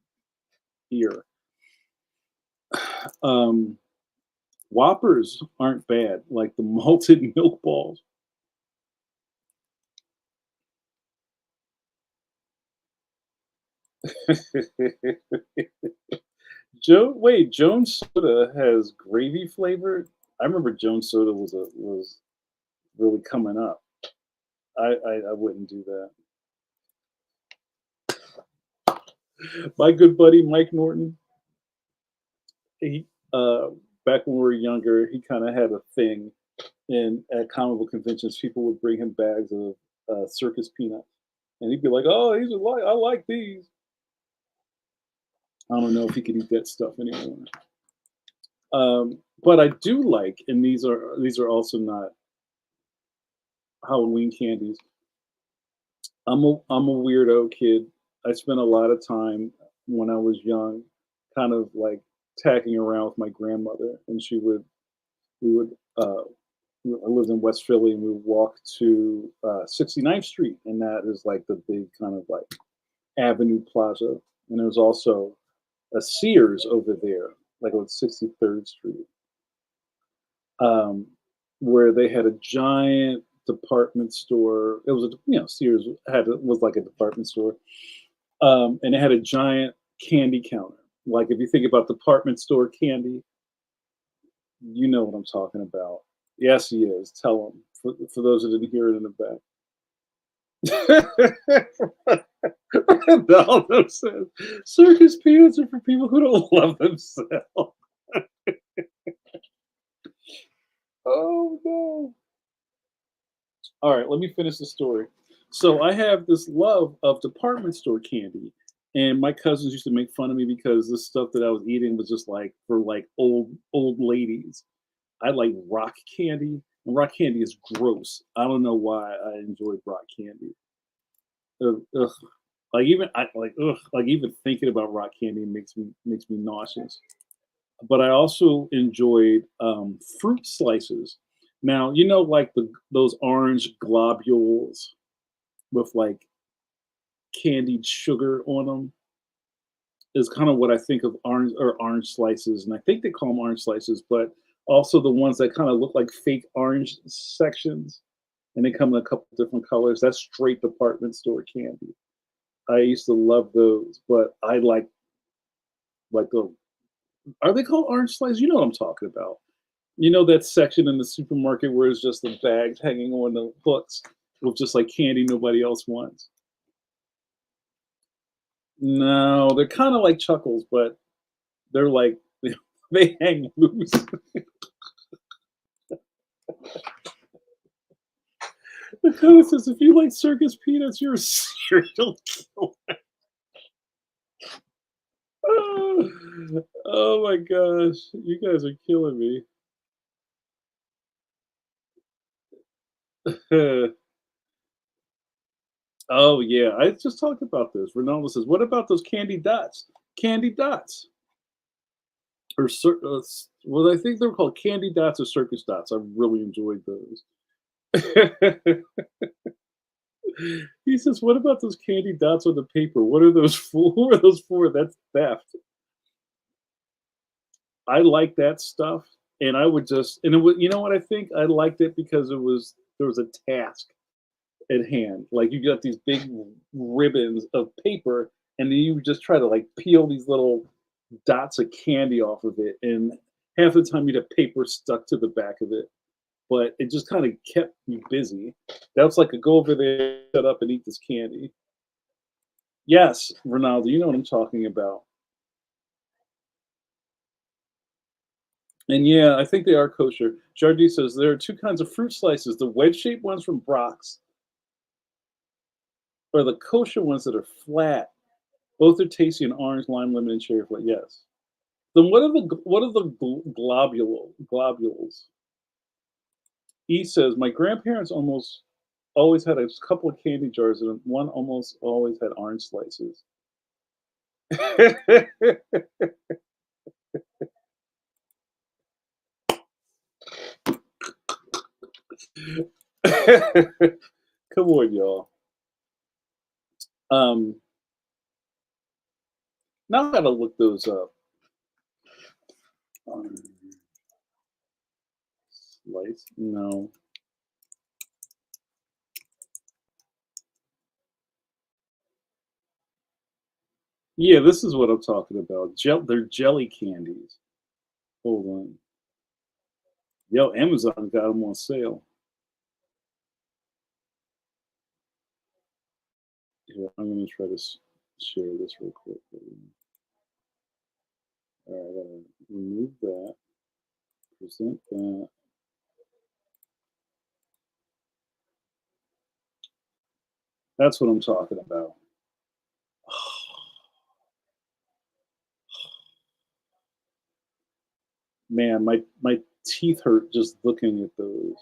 here. Um, Whoppers aren't bad, like the malted milk balls. Jones soda has gravy flavor. I remember Jones soda was really coming up. I wouldn't do that. My good buddy Mike Norton, he back when we were younger, he kind of had a thing, and at comic book conventions, people would bring him bags of circus peanuts, and he'd be like, "Oh, these are like I like these." I don't know if he can eat that stuff anymore. But I do like, and these are also not Halloween candies. I'm a weirdo kid. I spent a lot of time when I was young, kind of like tagging around with my grandmother, and we would I lived in West Philly, and we would walk to 69th Street, and that is like the big kind of like Avenue Plaza, and there's also a Sears over there, like on 63rd Street, um, where they had a giant department store. It was a Sears was like a department store, and it had a giant candy counter. Like if you think about department store candy, you know what I'm talking about. Yes, he is. Tell him for those that didn't hear it in the back. Ronaldo says circus peanuts are for people who don't love themselves. Oh no. All right, let me finish the story. So I have this love of department store candy, and my cousins used to make fun of me because the stuff that I was eating was just like for like old ladies. I like rock candy, and rock candy is gross. I don't know why I enjoyed rock candy. Ugh, ugh. Like even thinking about rock candy makes me nauseous. But I also enjoyed fruit slices. Now you know like those orange globules with like candied sugar on them is kind of what I think of orange slices, and I think they call them orange slices, but also the ones that kind of look like fake orange sections, and they come in a couple different colors. That's straight department store candy. I used to love those, but I like the are they called orange slices? You know what I'm talking about. You know that section in the supermarket where it's just the bags hanging on the hooks with just like candy nobody else wants. No, they're kind of like chuckles, but they're like they hang loose. Dakota says, if you like circus peanuts, you're a serial killer. Oh, oh my gosh, you guys are killing me. Oh yeah, I just talked about this. Ronaldo says, "What about those candy dots? Candy dots, or well, I think they're called candy dots or circus dots. I really enjoyed those." He says, "What about those candy dots on the paper? What are those for? Who are those for? That's theft." I like that stuff, and I would just and it was you know what I think? I liked it because there was a task at hand. Like you got these big ribbons of paper, and then you would just try to like peel these little dots of candy off of it, and half the time you'd have paper stuck to the back of it. But it just kind of kept me busy. That was like a go over there, shut up, and eat this candy. Yes, Ronaldo, you know what I'm talking about. And yeah, I think they are kosher. Jardy says there are two kinds of fruit slices: the wedge-shaped ones from Brock's, or the kosher ones that are flat. Both are tasty and orange, lime, lemon, and cherry flavor. Yes. Then what are the globules? E says my grandparents almost always had a couple of candy jars, and one almost always had orange slices. Come on, y'all. Um, Now I gotta look those up. Um, Slice? No. Yeah, this is what I'm talking about. They're jelly candies. Hold on. Yo, Amazon got them on sale. Here, I'm gonna try to share this real quick. All right, I gotta remove that, present that. That's what I'm talking about. Man, my teeth hurt just looking at those.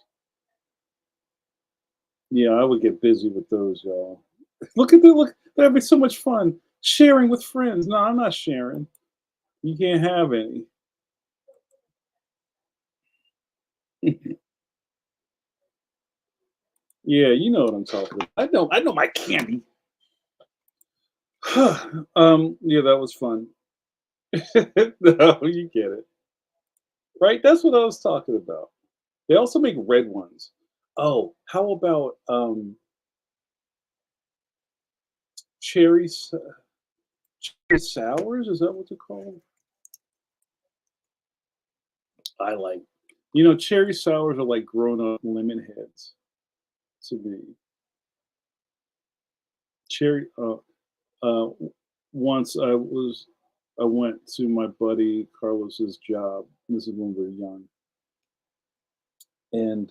Yeah, I would get busy with those, y'all. Look at the look. That'd be so much fun. Sharing with friends. No, I'm not sharing. You can't have any. Yeah, you know what I'm talking about. I know my candy. Yeah, that was fun. No, you get it. Right? That's what I was talking about. They also make red ones. Oh, how about cherry cherry sours? Is that what they call them? I like, cherry sours are like grown up lemon heads to me. Cherry. Uh, once I went to my buddy Carlos's job. This is when we were young, and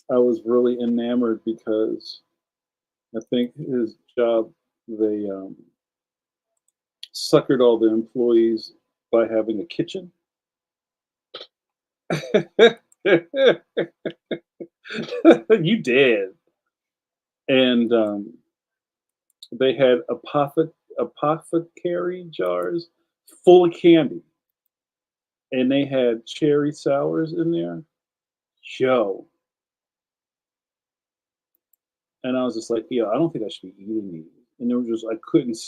I was really enamored because I think his job, they suckered all the employees by having a kitchen. You did. And they had apothecary jars full of candy, and they had cherry sours in there. Yo, and I was just like, "Yo, I don't think I should be eating these." And they were just, I couldn't,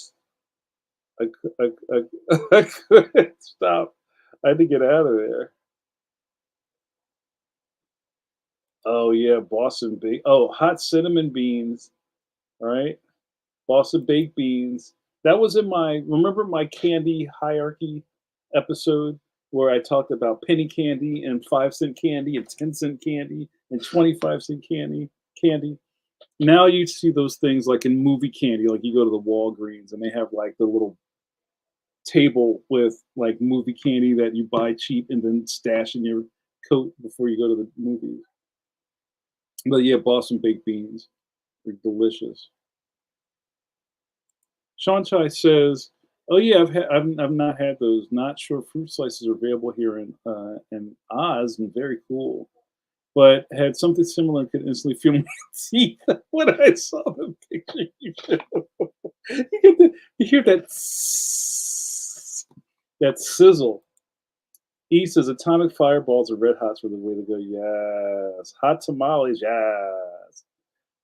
I couldn't stop. I had to get out of there. Oh yeah, Boston baked. Oh, hot cinnamon beans, right? Boston baked beans. That was in my, remember my candy hierarchy episode where I talked about penny candy and 5-cent candy and 10-cent candy and 25-cent candy. Now you see those things like in movie candy, like you go to the Walgreens and they have like the little table with like movie candy that you buy cheap and then stash in your coat before you go to the movies. But yeah, Boston baked beans are delicious. Sean Chai says, "Oh yeah, I've not had those. Not sure fruit slices are available here in Oz, and very cool. But had something similar and could instantly feel my teeth when I saw the picture. You hear that that sizzle. E says atomic fireballs or red hots were the way to go. Yes, hot tamales. Yes.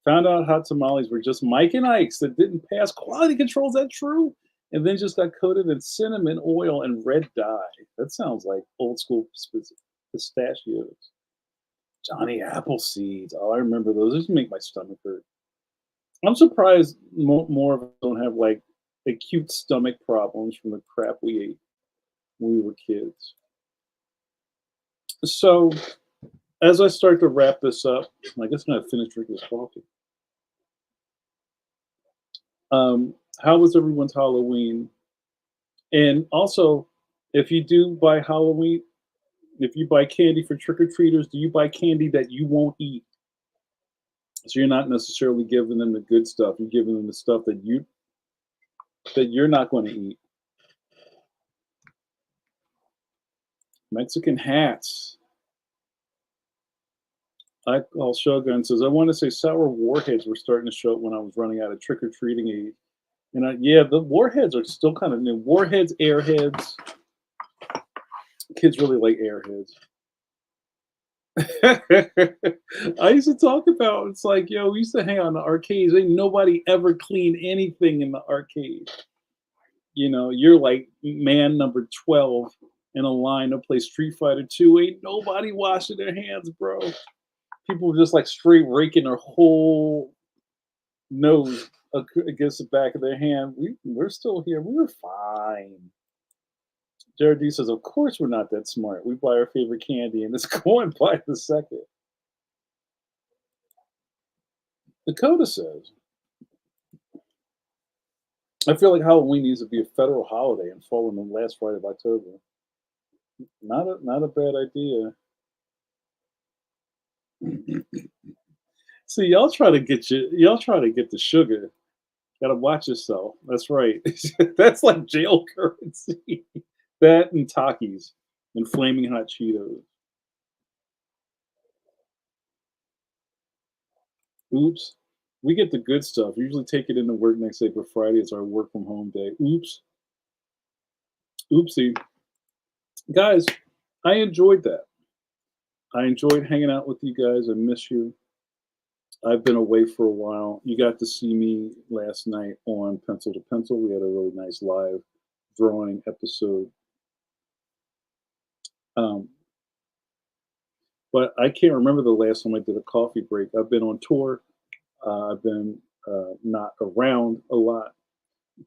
Found out hot tamales were just Mike and Ike's that didn't pass quality control. Is that true? And then just got coated in cinnamon oil and red dye. That sounds like old school pistachios. Johnny Appleseeds. Oh, I remember those. Those make my stomach hurt. I'm surprised more of us don't have like acute stomach problems from the crap we ate when we were kids. So, as I start to wrap this up, I guess I'm gonna finish drinking this coffee. How was everyone's Halloween? And also, if you do buy Halloween, if you buy candy for trick or treaters, do you buy candy that you won't eat? So you're not necessarily giving them the good stuff. You're giving them the stuff that you're not going to eat. Mexican hats. I call Shogun says I want to say sour warheads were starting to show up when I was running out of trick or treating age. And yeah, the warheads are still kind of new. Warheads, airheads. Kids really like airheads. I used to talk about, it's like, yo, we used to hang out in the arcades. Ain't nobody ever cleaned anything in the arcade. You're like man number 12 in a line to play Street Fighter 2. Ain't nobody washing their hands, bro. People were just like straight raking their whole nose against the back of their hand. We're still here. We were fine. Jared D says, of course we're not that smart. We buy our favorite candy and it's going by the second. Dakota says, I feel like Halloween needs to be a federal holiday and fall on the last Friday of October. Not a bad idea. See, y'all try to get the sugar. Gotta watch yourself. That's right. That's like jail currency. That and Takis and flaming hot Cheetos. Oops. We get the good stuff. Usually take it into work next day, but Friday is our work from home day. Oops. Oopsie. Guys, I enjoyed that. I enjoyed hanging out with you guys. I miss you. I've been away for a while. You got to see me last night on Pencil to Pencil. We had a really nice live drawing episode. Um, but I can't remember the last time I did a coffee break. I've been on tour. I've been not around a lot,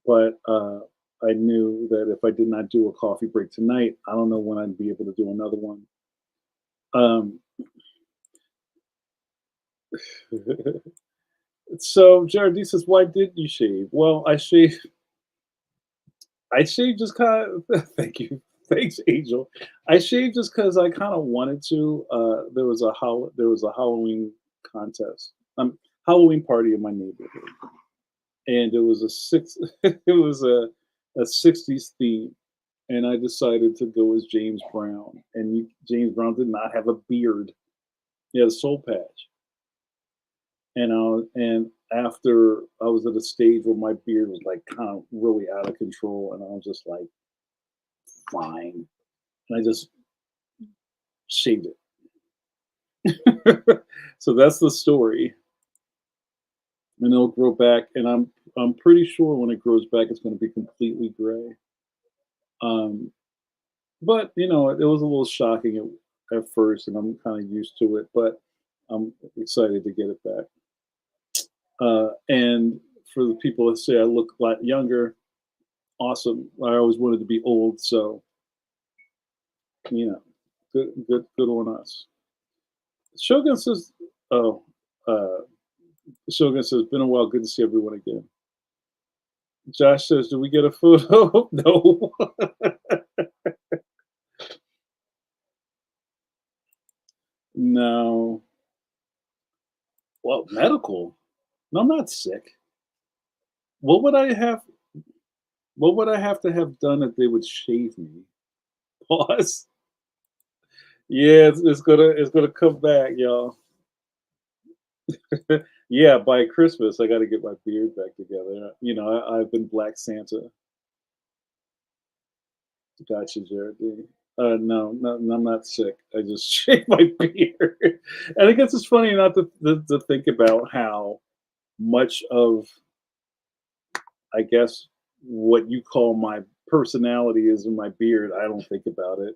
but I knew that if I did not do a coffee break tonight, I don't know when I'd be able to do another one. Um, so Jared D says, "Why did you shave?" Well, I shaved. I shaved just kind of. Thank you, thanks, Angel. I shaved just because I kind of wanted to. There was a Halloween contest, Halloween party in my neighborhood, and it was a six. It was a '60s theme, and I decided to go as James Brown. And James Brown did not have a beard; he had a soul patch. And after I was at a stage where my beard was like kind of really out of control, and I was just like, fine, and I just shaved it. So that's the story, and it'll grow back, and I'm pretty sure when it grows back, it's going to be completely gray. Um, but it was a little shocking at first, and I'm kind of used to it, but I'm excited to get it back. And for the people that say I look a lot younger, awesome. I always wanted to be old, so you know, good on us. Shogun says, "Oh, uh, Shogun says, been a while. Good to see everyone again." Josh says, "Do we get a photo?" No, no. Well, medical. No, I'm not sick. What would I have? What would I have to have done if they would shave me? Pause. Yeah, it's gonna come back, y'all. Yeah, by Christmas, I got to get my beard back together. I've been Black Santa. Gotcha, Jared. No, no, no, I'm not sick. I just shave my beard. And I guess it's funny not to think about how much of, I guess, what you call my personality is in my beard. I don't think about it.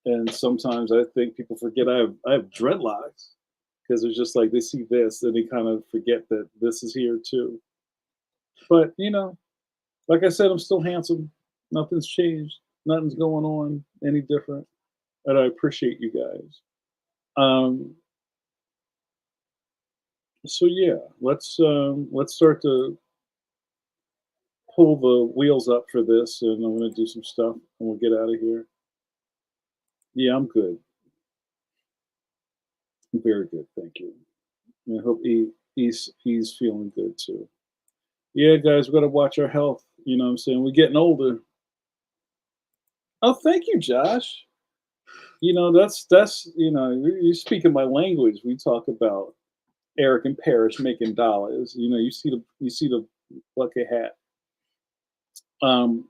And sometimes I think people forget I have dreadlocks because it's just like they see this and they kind of forget that this is here too. But like I said, I'm still handsome. Nothing's changed. Nothing's going on any different. And I appreciate you guys. Um, so yeah, let's start to pull the wheels up for this, and I'm gonna do some stuff, and we'll get out of here. Yeah, I'm good. I'm very good, thank you. And I hope he's feeling good too. Yeah, guys, we gotta watch our health. You know what I'm saying? We're getting older. Oh, thank you, Josh. That's you speaking my language. We talk about Eric and Parrish making dollars. You see the bucket hat. Um,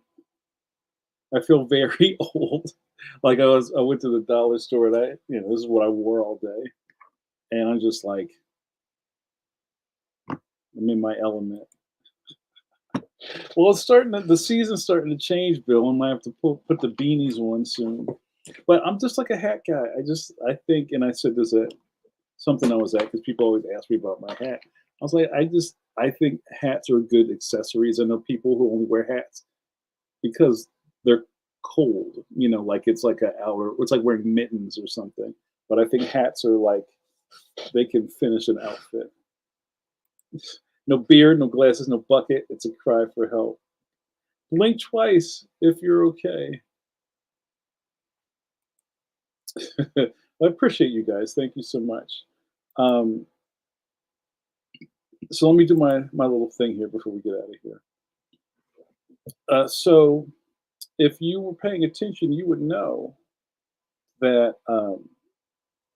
I feel very old. Like I went to the dollar store and this is what I wore all day, and I'm just like I'm in my element. Well, the season's starting to change, Bill. I might have to put the beanies on soon. But I'm just like a hat guy. I think, and I said this at something I was at because people always ask me about my hat. I was like, I think hats are good accessories. I know people who only wear hats because they're cold. Like it's like it's like wearing mittens or something. But I think hats are like they can finish an outfit. No beard, no glasses, no bucket. It's a cry for help. Blink twice if you're okay. I appreciate you guys. Thank you so much. Um, so let me do my little thing here before we get out of here. So if you were paying attention, you would know that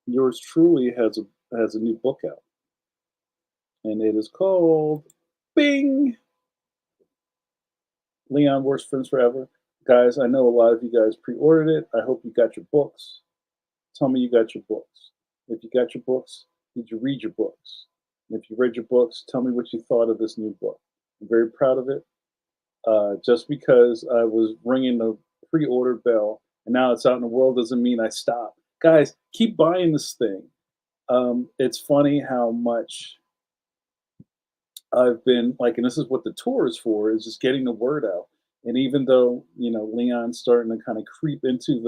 yours truly has a new book out, and it is called Bing. Leon Worst Friends Forever. Guys, I know a lot of you guys pre-ordered it. I hope you got your books. Tell me you got your books. If you got your books, did you read your books? And if you read your books, tell me what you thought of this new book. I'm very proud of it. Just because I was ringing the pre-order bell and now it's out in the world doesn't mean I stop. Guys, keep buying this thing. It's funny how much I've been like, and this is what the tour is for, is just getting the word out. And even though, Leon's starting to kind of creep into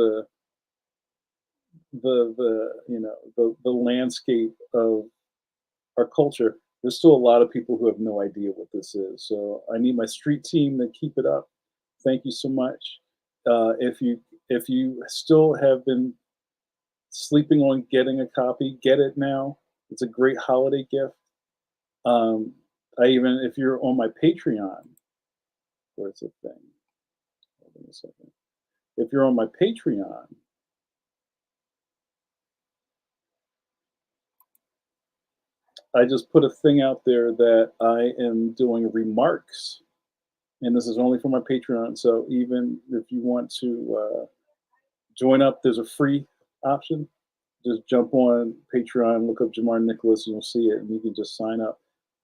the landscape of our culture, there's still a lot of people who have no idea what this is. So I need my street team to keep it up. Thank you so much. If you still have been sleeping on getting a copy, get it now. It's a great holiday gift. If you're on my Patreon, where's the thing? Hold on a second. If you're on my Patreon, I just put a thing out there that I am doing remarks, and this is only for my Patreon. So even if you want to join up, there's a free option. Just jump on Patreon, look up Jamar Nicholas, and you'll see it, and you can just sign up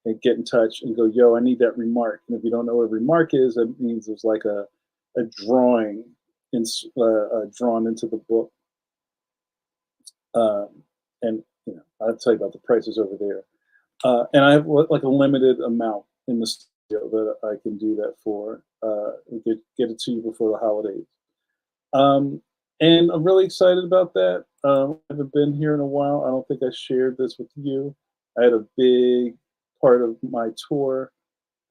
and get in touch and go, yo, I need that remark. And if you don't know what a remark is, it means there's like a drawing drawn into the book. Um, and I'll tell you about the prices over there. And I have like a limited amount in the studio that I can do that for. Get it to you before the holidays. Um, and I'm really excited about that. I haven't been here in a while. I don't think I shared this with you. I had a big part of my tour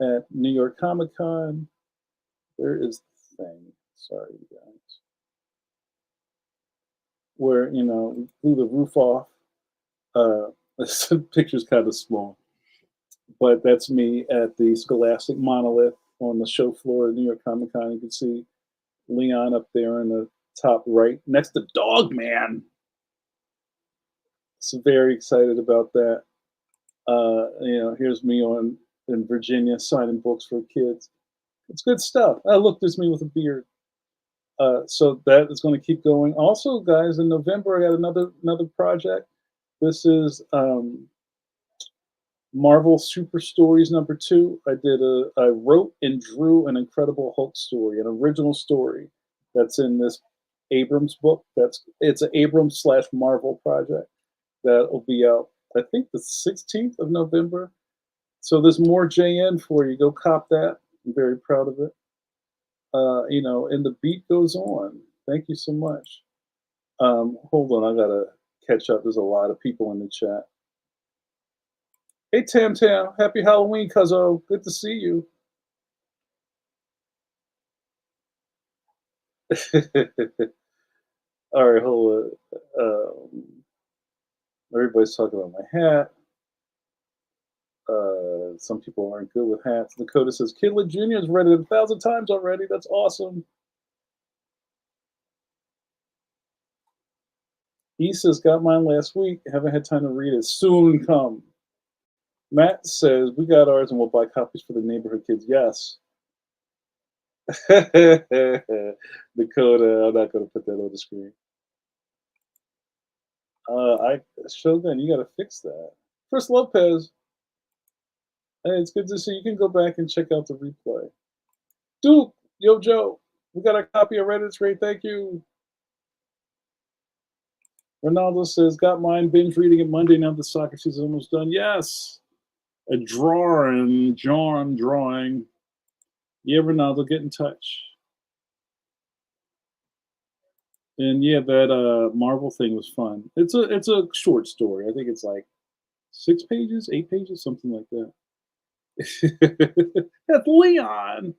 at New York Comic Con. Where is the thing? Sorry, you guys. Where, we blew the roof off. This picture's kind of small, but that's me at the Scholastic Monolith on the show floor at New York Comic Con. You can see Leon up there in the top right next to Dog Man. So very excited about that. Here's me in Virginia signing books for kids. It's good stuff. Look, there's me with a beard. So that is going to keep going. Also, guys, in November I got another project. This is Marvel Super Stories #2. I wrote and drew an Incredible Hulk story, an original story that's in this Abrams book. It's an Abrams slash Marvel project that will be out, I think, the 16th of November. So there's more JN for you. Go cop that. I'm very proud of it. And the beat goes on. Thank you so much. Hold on, I gotta catch up. There's a lot of people in the chat. Hey Tam Tam, happy Halloween, cuzzo. Good to see you. All right, hold on. Everybody's talking about my hat. Some people aren't good with hats. Dakota says Kidlet Jr. has read it 1,000 times already. That's awesome. He says got mine last week. Haven't had time to read it. Soon come. Matt says we got ours and we'll buy copies for the neighborhood kids. Yes. Dakota, I'm not going to put that on the screen. Shogun, you got to fix that. Chris Lopez, hey, it's good to see you. You can go back and check out the replay. Duke, yo, Joe, we got a copy of Reddit's great. Thank you. Ronaldo says, got mine, binge reading it Monday. Now the soccer season is almost done. Yes. A drawing. Yeah, Ronaldo, get in touch. And yeah, that Marvel thing was fun. It's a short story. I think it's like 6 pages, 8 pages, something like that. That's Leon.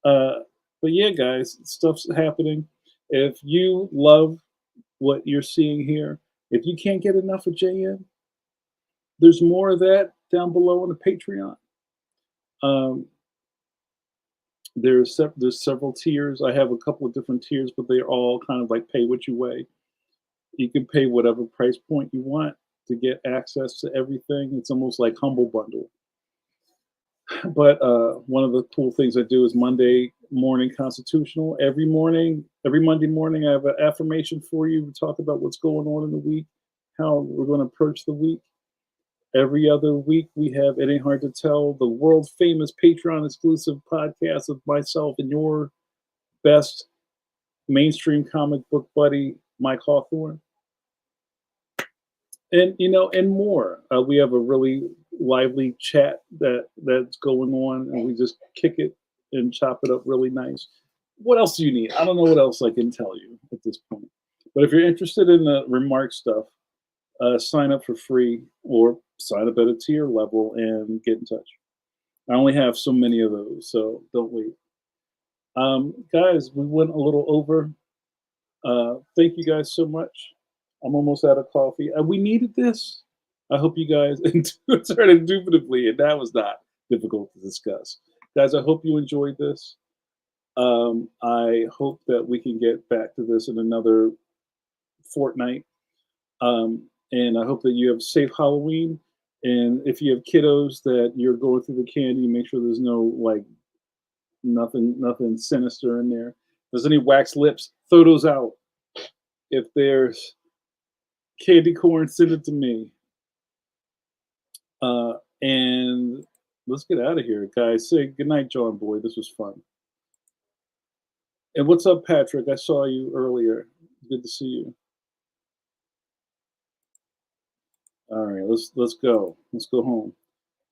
Uh, but yeah, guys, stuff's happening. If you love what you're seeing here, if you can't get enough of JN, there's more of that down below on the Patreon. Um, there's several tiers. I have a couple of different tiers, but they're all kind of like pay what you weigh. You can pay whatever price point you want to get access to everything. It's almost like Humble Bundle. But one of the cool things I do is Monday morning constitutional. Every morning, every Monday morning, I have an affirmation for you. We talk about what's going on in the week, how we're going to approach the week. Every other week, we have It Ain't Hard to Tell, the world famous Patreon exclusive podcast of myself and your best mainstream comic book buddy, Mike Hawthorne. And and more. We have a really lively chat that's going on, and we just kick it and chop it up really nice. What else do you need? I don't know what else I can tell you at this point. But if you're interested in the remark stuff, sign up for free or sign up at a tier level and get in touch. I only have so many of those, so don't wait. Guys, we went a little over. Thank you guys so much. I'm almost out of coffee. We needed this. I hope you guys enjoyed it indubitably, and that was not difficult to discuss. Guys, I hope you enjoyed this. I hope that we can get back to this in another fortnight. And I hope that you have a safe Halloween. And if you have kiddos that you're going through the candy, make sure there's no like nothing sinister in there. If there's any wax lips, throw those out. If there's candy corn, send it to me. And let's get out of here, guys. Say goodnight, John Boy. This was fun. And what's up, Patrick? I saw you earlier. Good to see you. All right, let's go. Let's go home.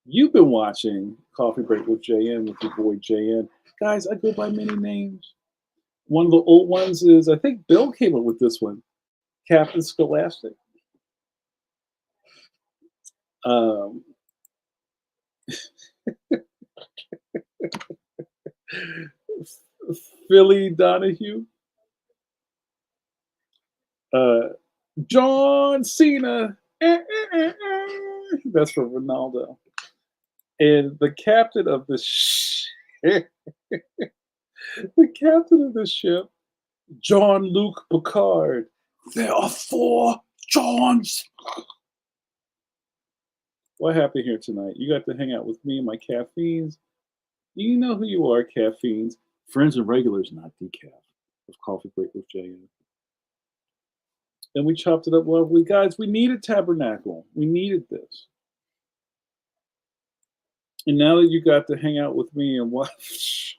You've been watching Coffee Break with JN with your boy JN. Guys, I go by many names. One of the old ones is, I think Bill came up with this one, Captain Scholastic. Um, Philly Donahue. John Cena. That's for Ronaldo. And the captain of the the captain of the ship, Jean-Luc Picard. There are 4 Johns. What happened here tonight? You got to hang out with me and my caffeines. You know who you are, caffeines. Friends and regulars, not decaf. Of Coffee Break with JN. And we chopped it up lovely. Guys, we needed Tabernacle. We needed this. And now that you got to hang out with me and watch,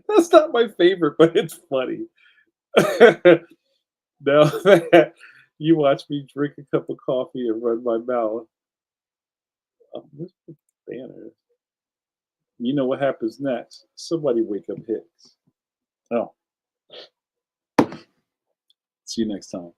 that's not my favorite, but it's funny. Now that you watch me drink a cup of coffee and run my mouth, this banner. You know what happens next? Somebody wake up Hicks. Oh, see you next time.